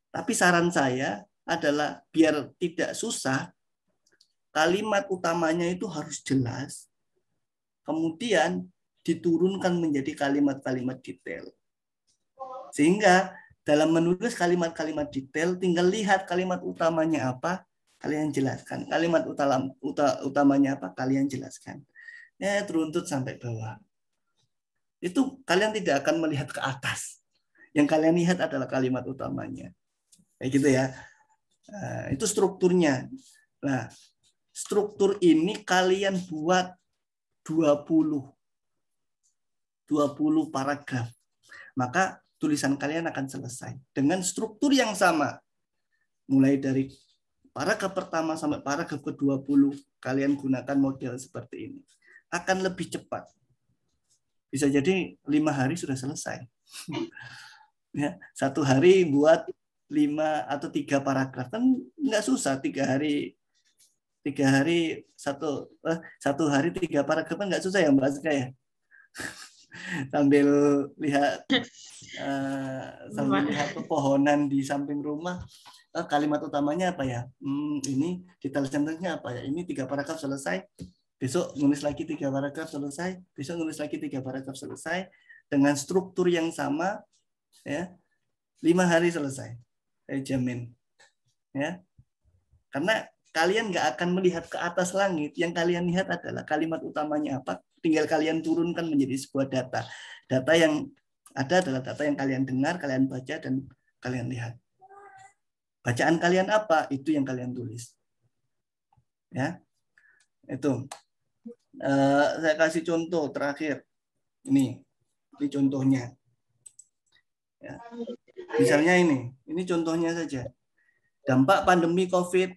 Tapi saran saya adalah biar tidak susah, kalimat utamanya itu harus jelas. Kemudian diturunkan menjadi kalimat-kalimat detail. Sehingga dalam menulis kalimat-kalimat detail, tinggal lihat kalimat utamanya apa, kalian jelaskan. Kalimat utamanya apa, kalian jelaskan. Ya, teruntut sampai bawah. Itu kalian tidak akan melihat ke atas. Yang kalian lihat adalah kalimat utamanya. Kayak gitu ya. Nah, itu strukturnya. Nah, struktur ini kalian buat 20 paragraf. Maka tulisan kalian akan selesai dengan struktur yang sama. Mulai dari paragraf pertama sampai paragraf ke-20, kalian gunakan model seperti ini. Akan lebih cepat. Bisa jadi 5 hari sudah selesai. Ya, 1 hari buat 5 atau 3 paragraf, kan nggak susah. 3 hari 1 hari 3 paragraf kan nggak susah ya Mbak Azka ya. Sambil lihat pepohonan di samping rumah, kalimat utamanya apa ya? Ini detail sentence-nya apa ya? Ini 3 paragraf selesai. Besok nulis lagi 3 paragraf selesai. Besok nulis lagi 3 paragraf selesai dengan struktur yang sama, ya. 5 hari selesai. Saya jamin. Ya. Karena kalian nggak akan melihat ke atas langit. Yang kalian lihat adalah kalimat utamanya apa. Tinggal kalian turunkan menjadi sebuah data. Data yang ada adalah data yang kalian dengar, kalian baca, dan kalian lihat. Bacaan kalian apa, itu yang kalian tulis. Ya, itu. Saya kasih contoh terakhir. Ini contohnya. Ya. Misalnya ini contohnya saja. Dampak pandemi COVID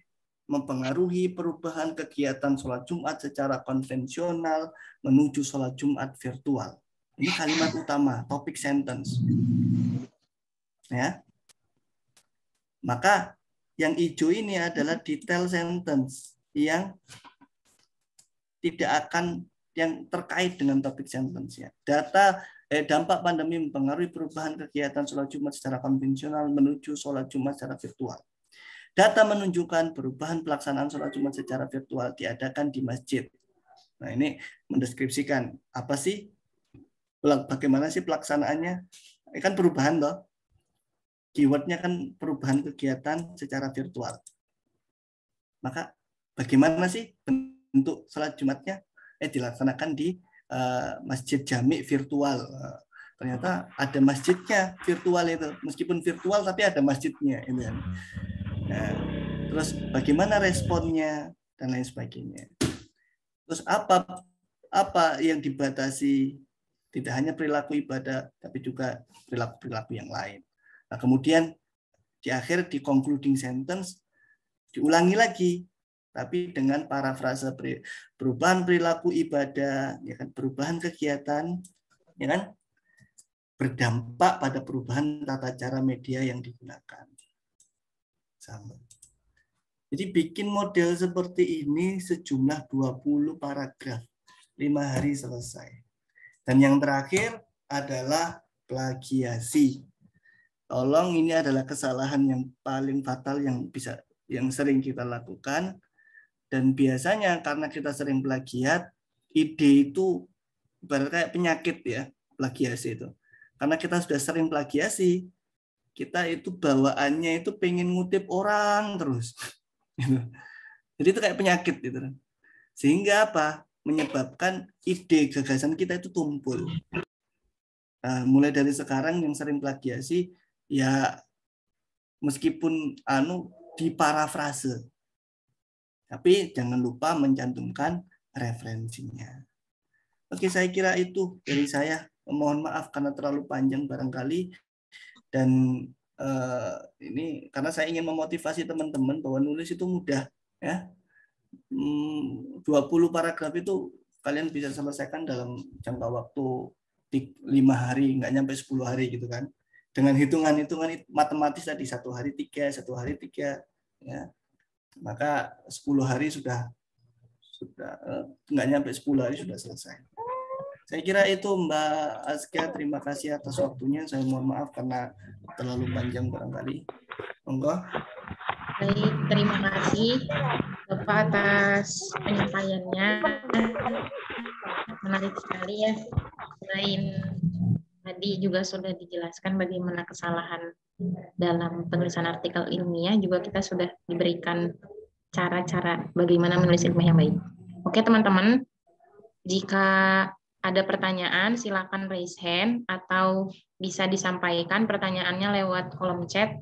mempengaruhi perubahan kegiatan sholat Jumat secara konvensional menuju sholat Jumat virtual. Ini kalimat utama, topik sentence. Ya. Maka yang hijau ini adalah detail sentence yang tidak akan yang terkait dengan topik sentence-nya. Dampak pandemi mempengaruhi perubahan kegiatan sholat Jumat secara konvensional menuju sholat Jumat secara virtual. Data menunjukkan perubahan pelaksanaan sholat Jumat secara virtual diadakan di masjid. Nah, ini mendeskripsikan apa sih, bagaimana sih pelaksanaannya? Kan perubahan loh. Keywordnya kan perubahan kegiatan secara virtual. Maka bagaimana sih bentuk sholat Jumatnya? Dilaksanakan di masjid jami virtual. Ternyata ada masjidnya virtual itu. Meskipun virtual tapi ada masjidnya. Nah, terus bagaimana responnya dan lain sebagainya. Terus apa yang dibatasi? Tidak hanya perilaku ibadah, tapi juga perilaku-perilaku yang lain. Nah, kemudian di akhir di concluding sentence diulangi lagi, tapi dengan parafrase perubahan perilaku ibadah, ya kan, perubahan kegiatan, ya kan, berdampak pada perubahan tata cara media yang digunakan. Sama. Jadi bikin model seperti ini sejumlah 20 paragraf, 5 hari selesai. Dan yang terakhir adalah plagiasi. Tolong, ini adalah kesalahan yang paling fatal yang sering kita lakukan. Dan biasanya karena kita sering plagiat, ide itu ibarat kayak penyakit ya, plagiasi itu. Karena kita sudah sering plagiasi, kita itu bawaannya itu pengen ngutip orang terus. Jadi itu kayak penyakit gitu. Sehingga apa? Menyebabkan ide gagasan kita itu tumpul. Nah, mulai dari sekarang yang sering plagiasi ya meskipun diparafrase, tapi jangan lupa mencantumkan referensinya. Oke, saya kira itu dari saya. Mohon maaf karena terlalu panjang barangkali. Dan ini karena saya ingin memotivasi teman-teman bahwa nulis itu mudah, ya. 20 paragraf itu kalian bisa selesaikan dalam jangka waktu 5 hari, nggak nyampe 10 hari gitu kan. Dengan hitungan-hitungan matematis tadi 1 hari 3, 1 hari 3, ya. Maka 10 hari sudah nggak nyampe 10 hari sudah selesai. Saya kira itu Mbak Askia, terima kasih atas waktunya. Saya mohon maaf karena terlalu panjang barangkali. Monggo. Baik, terima kasih Bapak atas penyampaiannya. Menarik sekali ya. Selain tadi juga sudah dijelaskan bagaimana kesalahan dalam penulisan artikel ilmiah, juga kita sudah diberikan cara-cara bagaimana menulis ilmiah yang baik. Oke teman-teman, jika ada pertanyaan silakan raise hand atau bisa disampaikan pertanyaannya lewat kolom chat.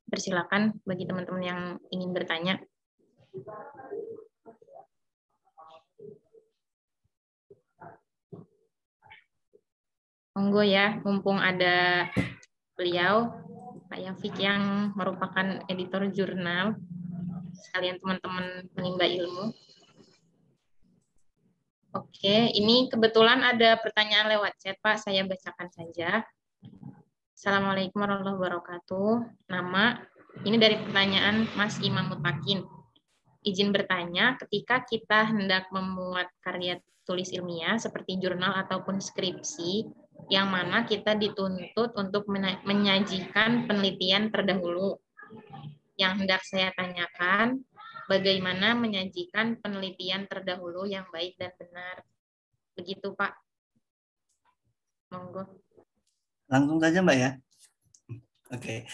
Persilakan bagi teman-teman yang ingin bertanya. Monggo ya, mumpung ada beliau, Pak Yafik yang merupakan editor jurnal, sekalian teman-teman penimba ilmu. Oke, ini kebetulan ada pertanyaan lewat chat, Pak. Saya bacakan saja. Assalamualaikum warahmatullahi wabarakatuh. Nama, ini dari pertanyaan Mas Imam Mutakin. Izin bertanya, ketika kita hendak memuat karya tulis ilmiah seperti jurnal ataupun skripsi, yang mana kita dituntut untuk menyajikan penelitian terdahulu. Yang hendak saya tanyakan, bagaimana menyajikan penelitian terdahulu yang baik dan benar. Begitu, Pak. Monggo. Langsung saja, Mbak ya. Oke.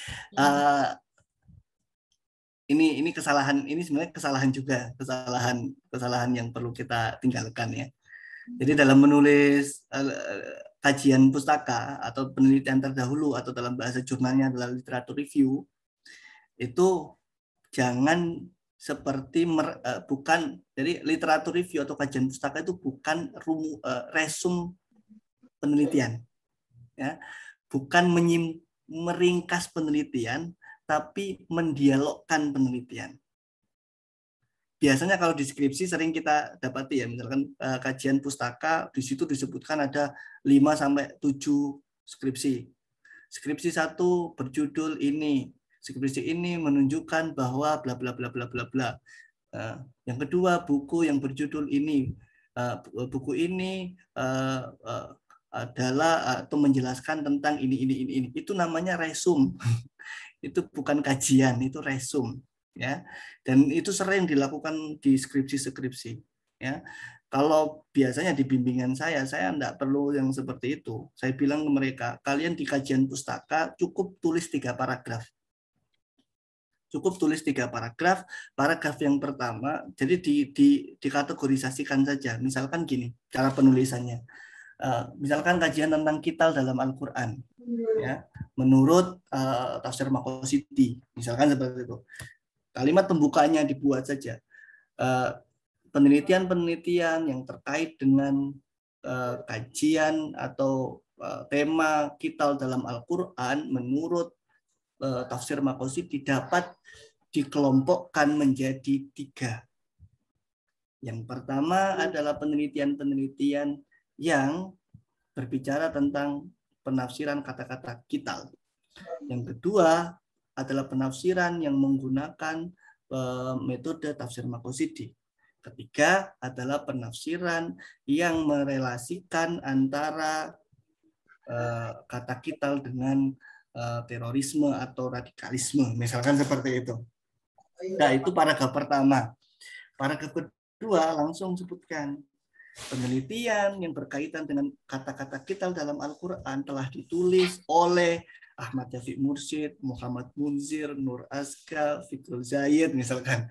Ini kesalahan, ini sebenarnya kesalahan juga, kesalahan yang perlu kita tinggalkan ya. Jadi dalam menulis kajian pustaka atau penelitian terdahulu atau dalam bahasa jurnalnya adalah literatur review, itu jangan seperti bukan, jadi literatur review atau kajian pustaka itu bukan resum penelitian, ya, bukan meringkas penelitian, tapi mendialogkan penelitian. Biasanya kalau di skripsi sering kita dapati ya, misalkan kajian pustaka, di situ disebutkan ada 5-7 skripsi. Skripsi 1 berjudul ini, skripsi ini menunjukkan bahwa bla bla bla bla bla bla. Yang kedua buku yang berjudul ini, buku ini adalah atau menjelaskan tentang ini. Itu namanya resum. Itu bukan kajian, itu resum. Ya, dan itu sering dilakukan di skripsi-skripsi. Ya, kalau biasanya di bimbingan saya enggak perlu yang seperti itu. Saya bilang ke mereka, kalian di kajian pustaka cukup tulis 3 paragraf. Cukup tulis 3 paragraf. Paragraf yang pertama, jadi dikategorisasikan saja. Misalkan gini, cara penulisannya. Misalkan kajian tentang kital dalam Al-Quran. Ya, menurut Tafsir Maqasidhi, misalkan seperti itu. Kalimat pembukanya dibuat saja. Penelitian-penelitian yang terkait dengan kajian atau tema kital dalam Al-Quran menurut Tafsir Maqasidhi dapat dikelompokkan menjadi 3. Yang pertama adalah penelitian-penelitian yang berbicara tentang penafsiran kata-kata kital. Yang kedua adalah penafsiran yang menggunakan metode tafsir Maqasidhi. Ketiga adalah penafsiran yang merelasikan antara kata kital dengan terorisme atau radikalisme, misalkan seperti itu. Nah, itu paragraf pertama. Paragraf kedua langsung sebutkan Penelitian yang berkaitan dengan kata-kata kital dalam Al-Quran telah ditulis oleh Ahmad Syafiq Mursyid, Muhammad Munzir, Nur Azka, Fikrul Zaid, misalkan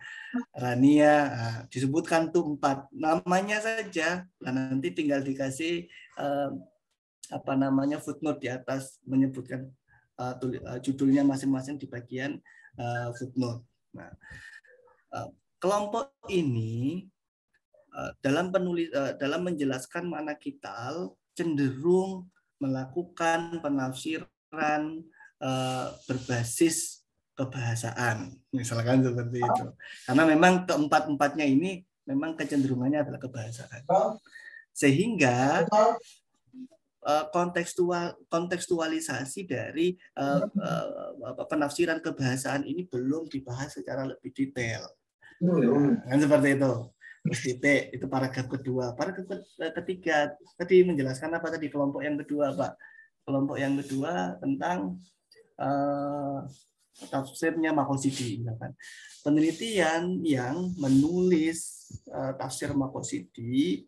Rania, disebutkan tuh 4 namanya saja, dan nanti tinggal dikasih footnote di atas menyebutkan judulnya masing-masing di bagian footnote. Nah, kelompok ini dalam menjelaskan makna kital cenderung melakukan penafsiran berbasis kebahasaan, misalkan seperti itu. Karena memang keempat-empatnya ini memang kecenderungannya adalah kebahasaan. Sehingga kontekstualisasi dari penafsiran kebahasaan ini belum dibahas secara lebih detail. Kan seperti itu. Terus titik, itu paragraf kedua. Paragraf ketiga tadi menjelaskan apa tadi kelompok yang kedua, Pak? Kelompok yang kedua tentang tafsirnya Maqasidhi, misalkan. Penelitian yang menulis tafsir Maqasidhi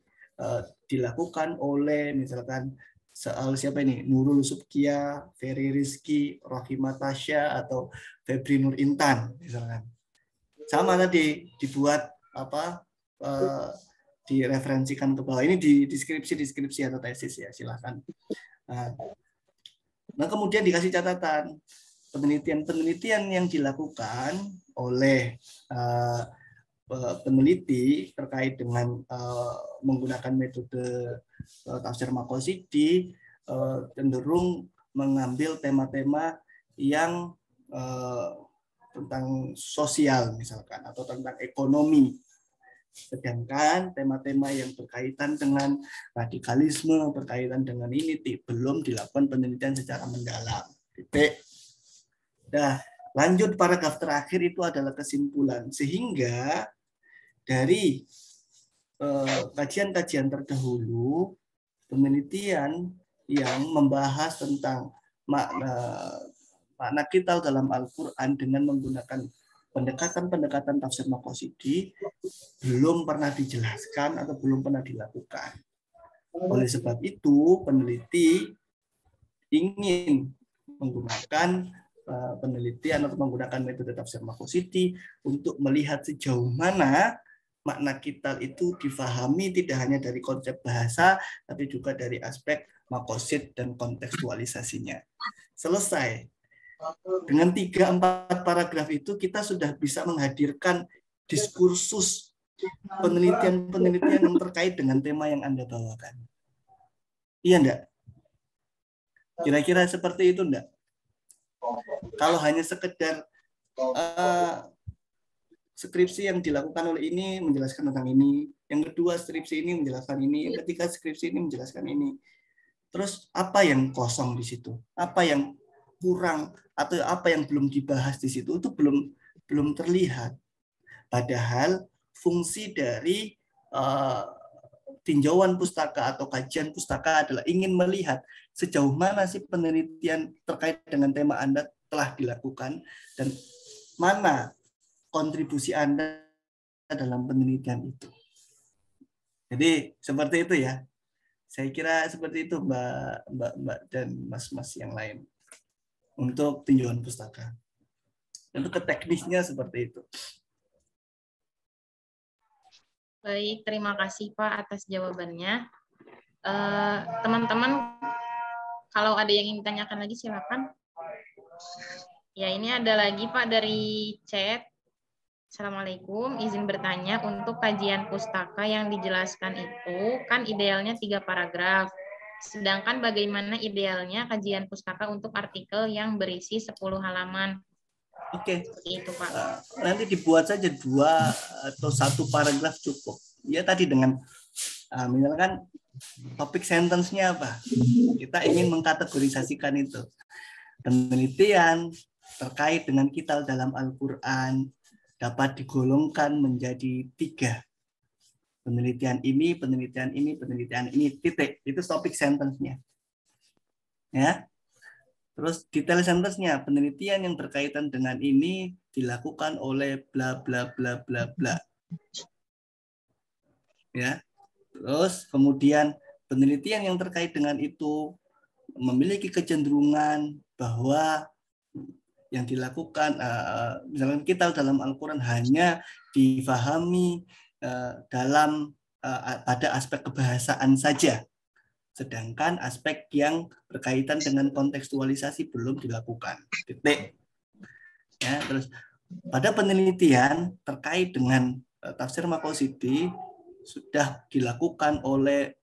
dilakukan oleh misalkan siapa ini? Nurul Subkia, Ferry Rizky, Rahimah Tasya, atau Febri Nur Intan, misalkan. Sama tadi dibuat direferensikan ke bawah. Ini di deskripsi atau tesis ya, silahkan. Nah, kemudian dikasih catatan penelitian yang dilakukan oleh peneliti terkait dengan menggunakan metode tafsir Maqasidhi cenderung mengambil tema-tema yang tentang sosial misalkan atau tentang ekonomi. Sedangkan tema-tema yang berkaitan dengan radikalisme, berkaitan dengan ini belum dilakukan penelitian secara mendalam. Titik. Nah, lanjut paragraf terakhir itu adalah kesimpulan. Sehingga dari kajian-kajian terdahulu, penelitian yang membahas tentang makna kital dalam Al-Quran dengan menggunakan pendekatan tafsir Maqasidhi belum pernah dijelaskan atau belum pernah dilakukan. Oleh sebab itu, peneliti ingin menggunakan penelitian atau menggunakan metode tafsir Maqasidhi untuk melihat sejauh mana makna kital itu difahami tidak hanya dari konsep bahasa, tapi juga dari aspek maqasid dan kontekstualisasinya. Selesai. Dengan 3-4 paragraf itu kita sudah bisa menghadirkan diskursus penelitian-penelitian yang terkait dengan tema yang Anda bawakan. Iya enggak? Kira-kira seperti itu enggak? Kalau hanya sekedar skripsi yang dilakukan oleh ini menjelaskan tentang ini, yang kedua skripsi ini menjelaskan ini, yang ketiga skripsi ini menjelaskan ini. Terus apa yang kosong di situ? Apa yang kurang atau apa yang belum dibahas di situ itu belum terlihat. Padahal fungsi dari tinjauan pustaka atau kajian pustaka adalah ingin melihat sejauh mana sih penelitian terkait dengan tema Anda telah dilakukan dan mana kontribusi Anda dalam penelitian itu. Jadi seperti itu ya. Saya kira seperti itu Mbak dan Mas-mas yang lain untuk tinjauan pustaka. Untuk ke teknisnya seperti itu. Baik, terima kasih Pak atas jawabannya. Teman-teman, kalau ada yang ingin ditanyakan lagi silakan. Ya, ini ada lagi Pak dari chat. Assalamualaikum, izin bertanya, untuk kajian pustaka yang dijelaskan itu kan idealnya 3 paragraf. Sedangkan bagaimana idealnya kajian pustaka untuk artikel yang berisi 10 halaman? Oke. Itu Pak. Nanti dibuat saja 2 atau 1 paragraf cukup. Ya tadi dengan misalkan topik sentence-nya apa? Kita ingin mengkategorisasikan itu. Penelitian terkait dengan kital dalam Al-Quran dapat digolongkan menjadi 3. Penelitian ini, penelitian ini, penelitian ini, titik. Itu topik sentence-nya. Ya. Terus detail sentence-nya, penelitian yang berkaitan dengan ini dilakukan oleh bla bla bla bla bla. Ya. Terus kemudian penelitian yang terkait dengan itu memiliki kecenderungan bahwa yang dilakukan, misalnya kita dalam Al-Quran hanya difahami pada aspek kebahasaan saja, sedangkan aspek yang berkaitan dengan kontekstualisasi belum dilakukan. Titik. Ya, terus pada penelitian terkait dengan tafsir Maqasidhi sudah dilakukan oleh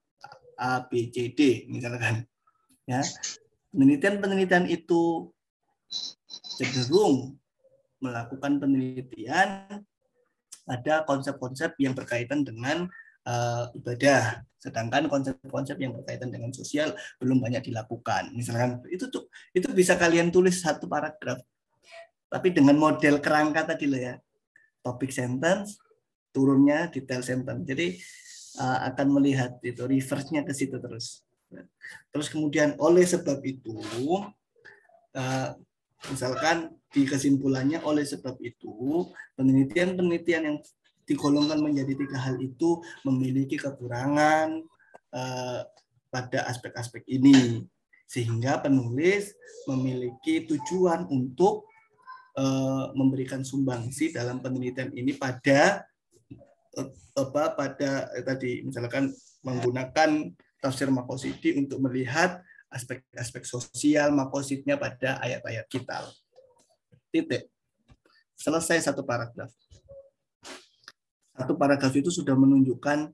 A, B, C, D misalkan. Ya, penelitian itu cenderung melakukan penelitian pada konsep-konsep yang berkaitan dengan ibadah, sedangkan konsep-konsep yang berkaitan dengan sosial belum banyak dilakukan. Misalkan itu bisa kalian tulis satu paragraf, tapi dengan model kerangka tadi loh ya, topik sentence, turunnya detail sentence. Jadi akan melihat itu reverse-nya ke situ terus. Terus kemudian oleh sebab itu, misalkan di kesimpulannya oleh sebab itu penelitian yang digolongkan menjadi 3 hal itu memiliki kekurangan pada aspek-aspek ini, sehingga penulis memiliki tujuan untuk memberikan sumbangsi dalam penelitian ini pada tadi misalkan menggunakan tafsir Maqasidhi untuk melihat aspek-aspek sosial Maqasidnya pada ayat-ayat Qital. Titik. Selesai satu paragraf. Satu paragraf itu sudah menunjukkan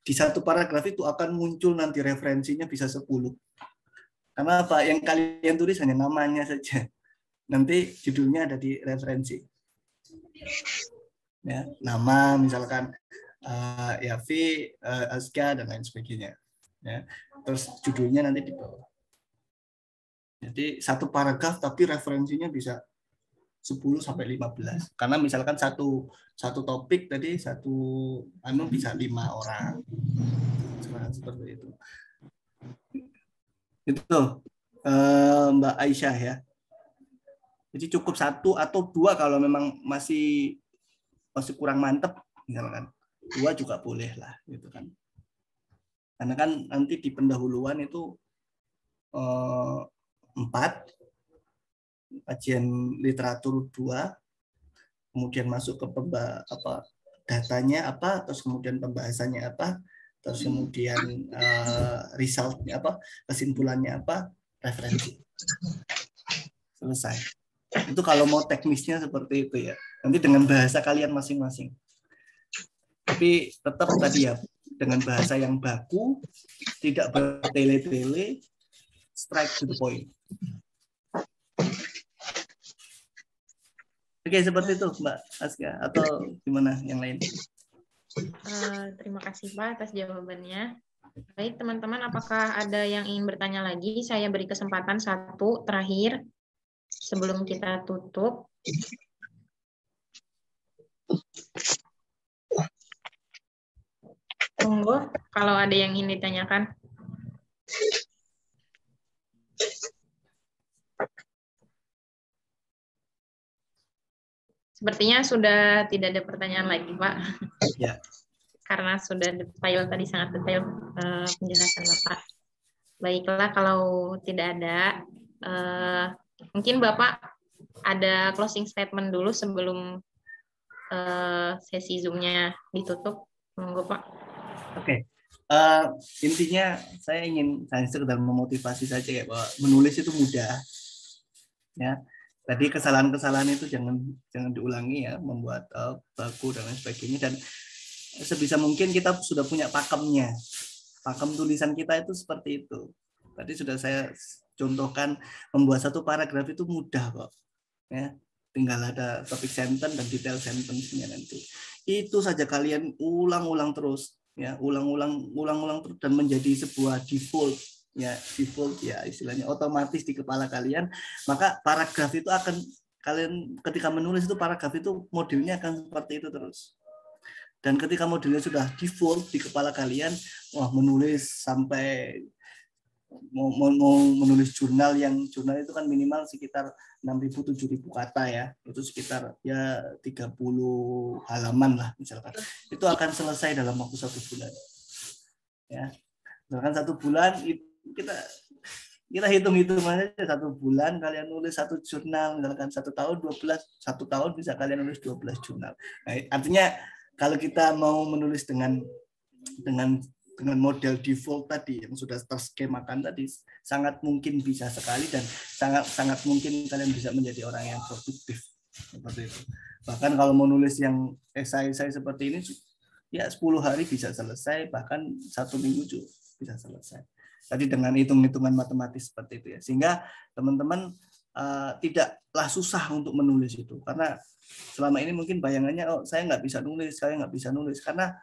di satu paragraf itu akan muncul nanti referensinya bisa 10. Karena apa? Yang kalian tulis hanya namanya saja. Nanti judulnya ada di referensi. Ya, nama misalkan Yafi, Azka dan lain sebagainya. Ya, terus judulnya nanti di bawah. Jadi satu paragraf tapi referensinya bisa 10 sampai 15. Karena misalkan satu topik tadi bisa 5 orang. Seperti itu. Itu Mbak Aisyah ya. Jadi cukup 1 atau 2 kalau memang masih kurang mantep, misalkan 2 juga boleh lah, gitu kan. Karena kan nanti di pendahuluan itu 4, kajian literatur 2, kemudian masuk ke datanya apa, terus kemudian pembahasannya apa, terus kemudian resultnya apa, kesimpulannya apa, referensi. Selesai. Itu kalau mau teknisnya seperti itu ya. Nanti dengan bahasa kalian masing-masing. Tapi tetap tadi ya, dengan bahasa yang baku, tidak bertele-tele, straight to the point. Oke, seperti itu Mbak Aska. Atau gimana yang lain? Terima kasih Pak atas jawabannya. Baik teman-teman, apakah ada yang ingin bertanya lagi? Saya beri kesempatan 1 terakhir sebelum kita tutup. Tunggu, kalau ada yang ingin ditanyakan. Sepertinya sudah tidak ada pertanyaan lagi, Pak. Ya. Karena sudah detail tadi, sangat detail penjelasan Bapak. Baiklah, kalau tidak ada, mungkin Bapak ada closing statement dulu sebelum sesi Zoom-nya ditutup. Monggo, Pak. Oke. Intinya saya sekedar memotivasi saja ya, bahwa menulis itu mudah. Ya. Tadi kesalahan-kesalahan itu jangan diulangi ya, membuat baku dan lain sebagainya, dan sebisa mungkin kita sudah punya pakemnya. Pakem tulisan kita itu seperti itu. Tadi sudah saya contohkan, membuat satu paragraf itu mudah kok. Ya, tinggal ada topik sentence dan detail sentence-nya nanti. Itu saja kalian ulang-ulang terus, ya, ulang-ulang terus dan menjadi sebuah default ya istilahnya otomatis di kepala kalian. Maka paragraf itu akan kalian ketika menulis itu paragraf itu modelnya akan seperti itu terus. Dan ketika modelnya sudah default di kepala kalian, wah menulis sampai mau menulis jurnal itu kan minimal sekitar 6.000-7.000 kata ya, itu sekitar ya 30 halaman lah misalkan, itu akan selesai dalam waktu 1 bulan ya. Misalkan 1 bulan kita hitung aja 1 bulan kalian nulis 1 jurnal, misalkan 1 tahun 1 tahun bisa kalian nulis 12 jurnal. Nah, artinya kalau kita mau menulis dengan model default tadi yang sudah terskemakan tadi, sangat mungkin bisa sekali dan sangat mungkin kalian bisa menjadi orang yang produktif seperti itu. Bahkan kalau mau nulis yang esai seperti ini ya 10 hari bisa selesai, bahkan 1 minggu juga bisa selesai. Tadi dengan hitung-hitungan matematis seperti itu ya. Sehingga teman-teman tidaklah susah untuk menulis itu, karena selama ini mungkin bayangannya saya nggak bisa nulis karena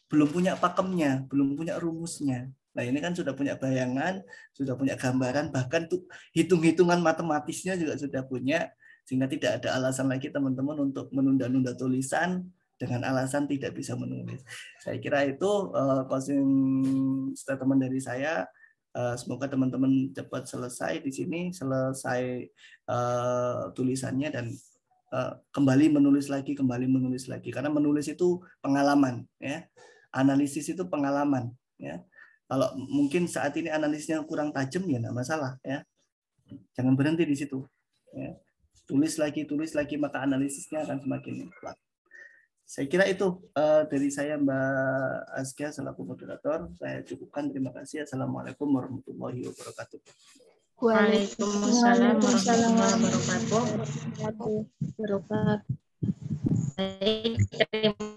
belum punya pakemnya, belum punya rumusnya. Nah ini kan sudah punya bayangan, sudah punya gambaran, bahkan tuh hitung-hitungan matematisnya juga sudah punya, sehingga tidak ada alasan lagi teman-teman untuk menunda-nunda tulisan dengan alasan tidak bisa menulis. Saya kira itu closing statement dari saya. Semoga teman-teman cepat selesai di sini, selesai tulisannya dan kembali menulis lagi, karena menulis itu pengalaman ya, analisis itu pengalaman ya. Kalau mungkin saat ini analisisnya kurang tajam ya nggak masalah ya, jangan berhenti di situ ya. Tulis lagi, maka analisisnya akan semakin kuat. Saya kira itu dari saya Mbak Askia selaku moderator. Saya cukupkan, terima kasih. Assalamualaikum warahmatullahi wabarakatuh. Waalaikumsalam warahmatullahi wabarakatuh. Baik, terima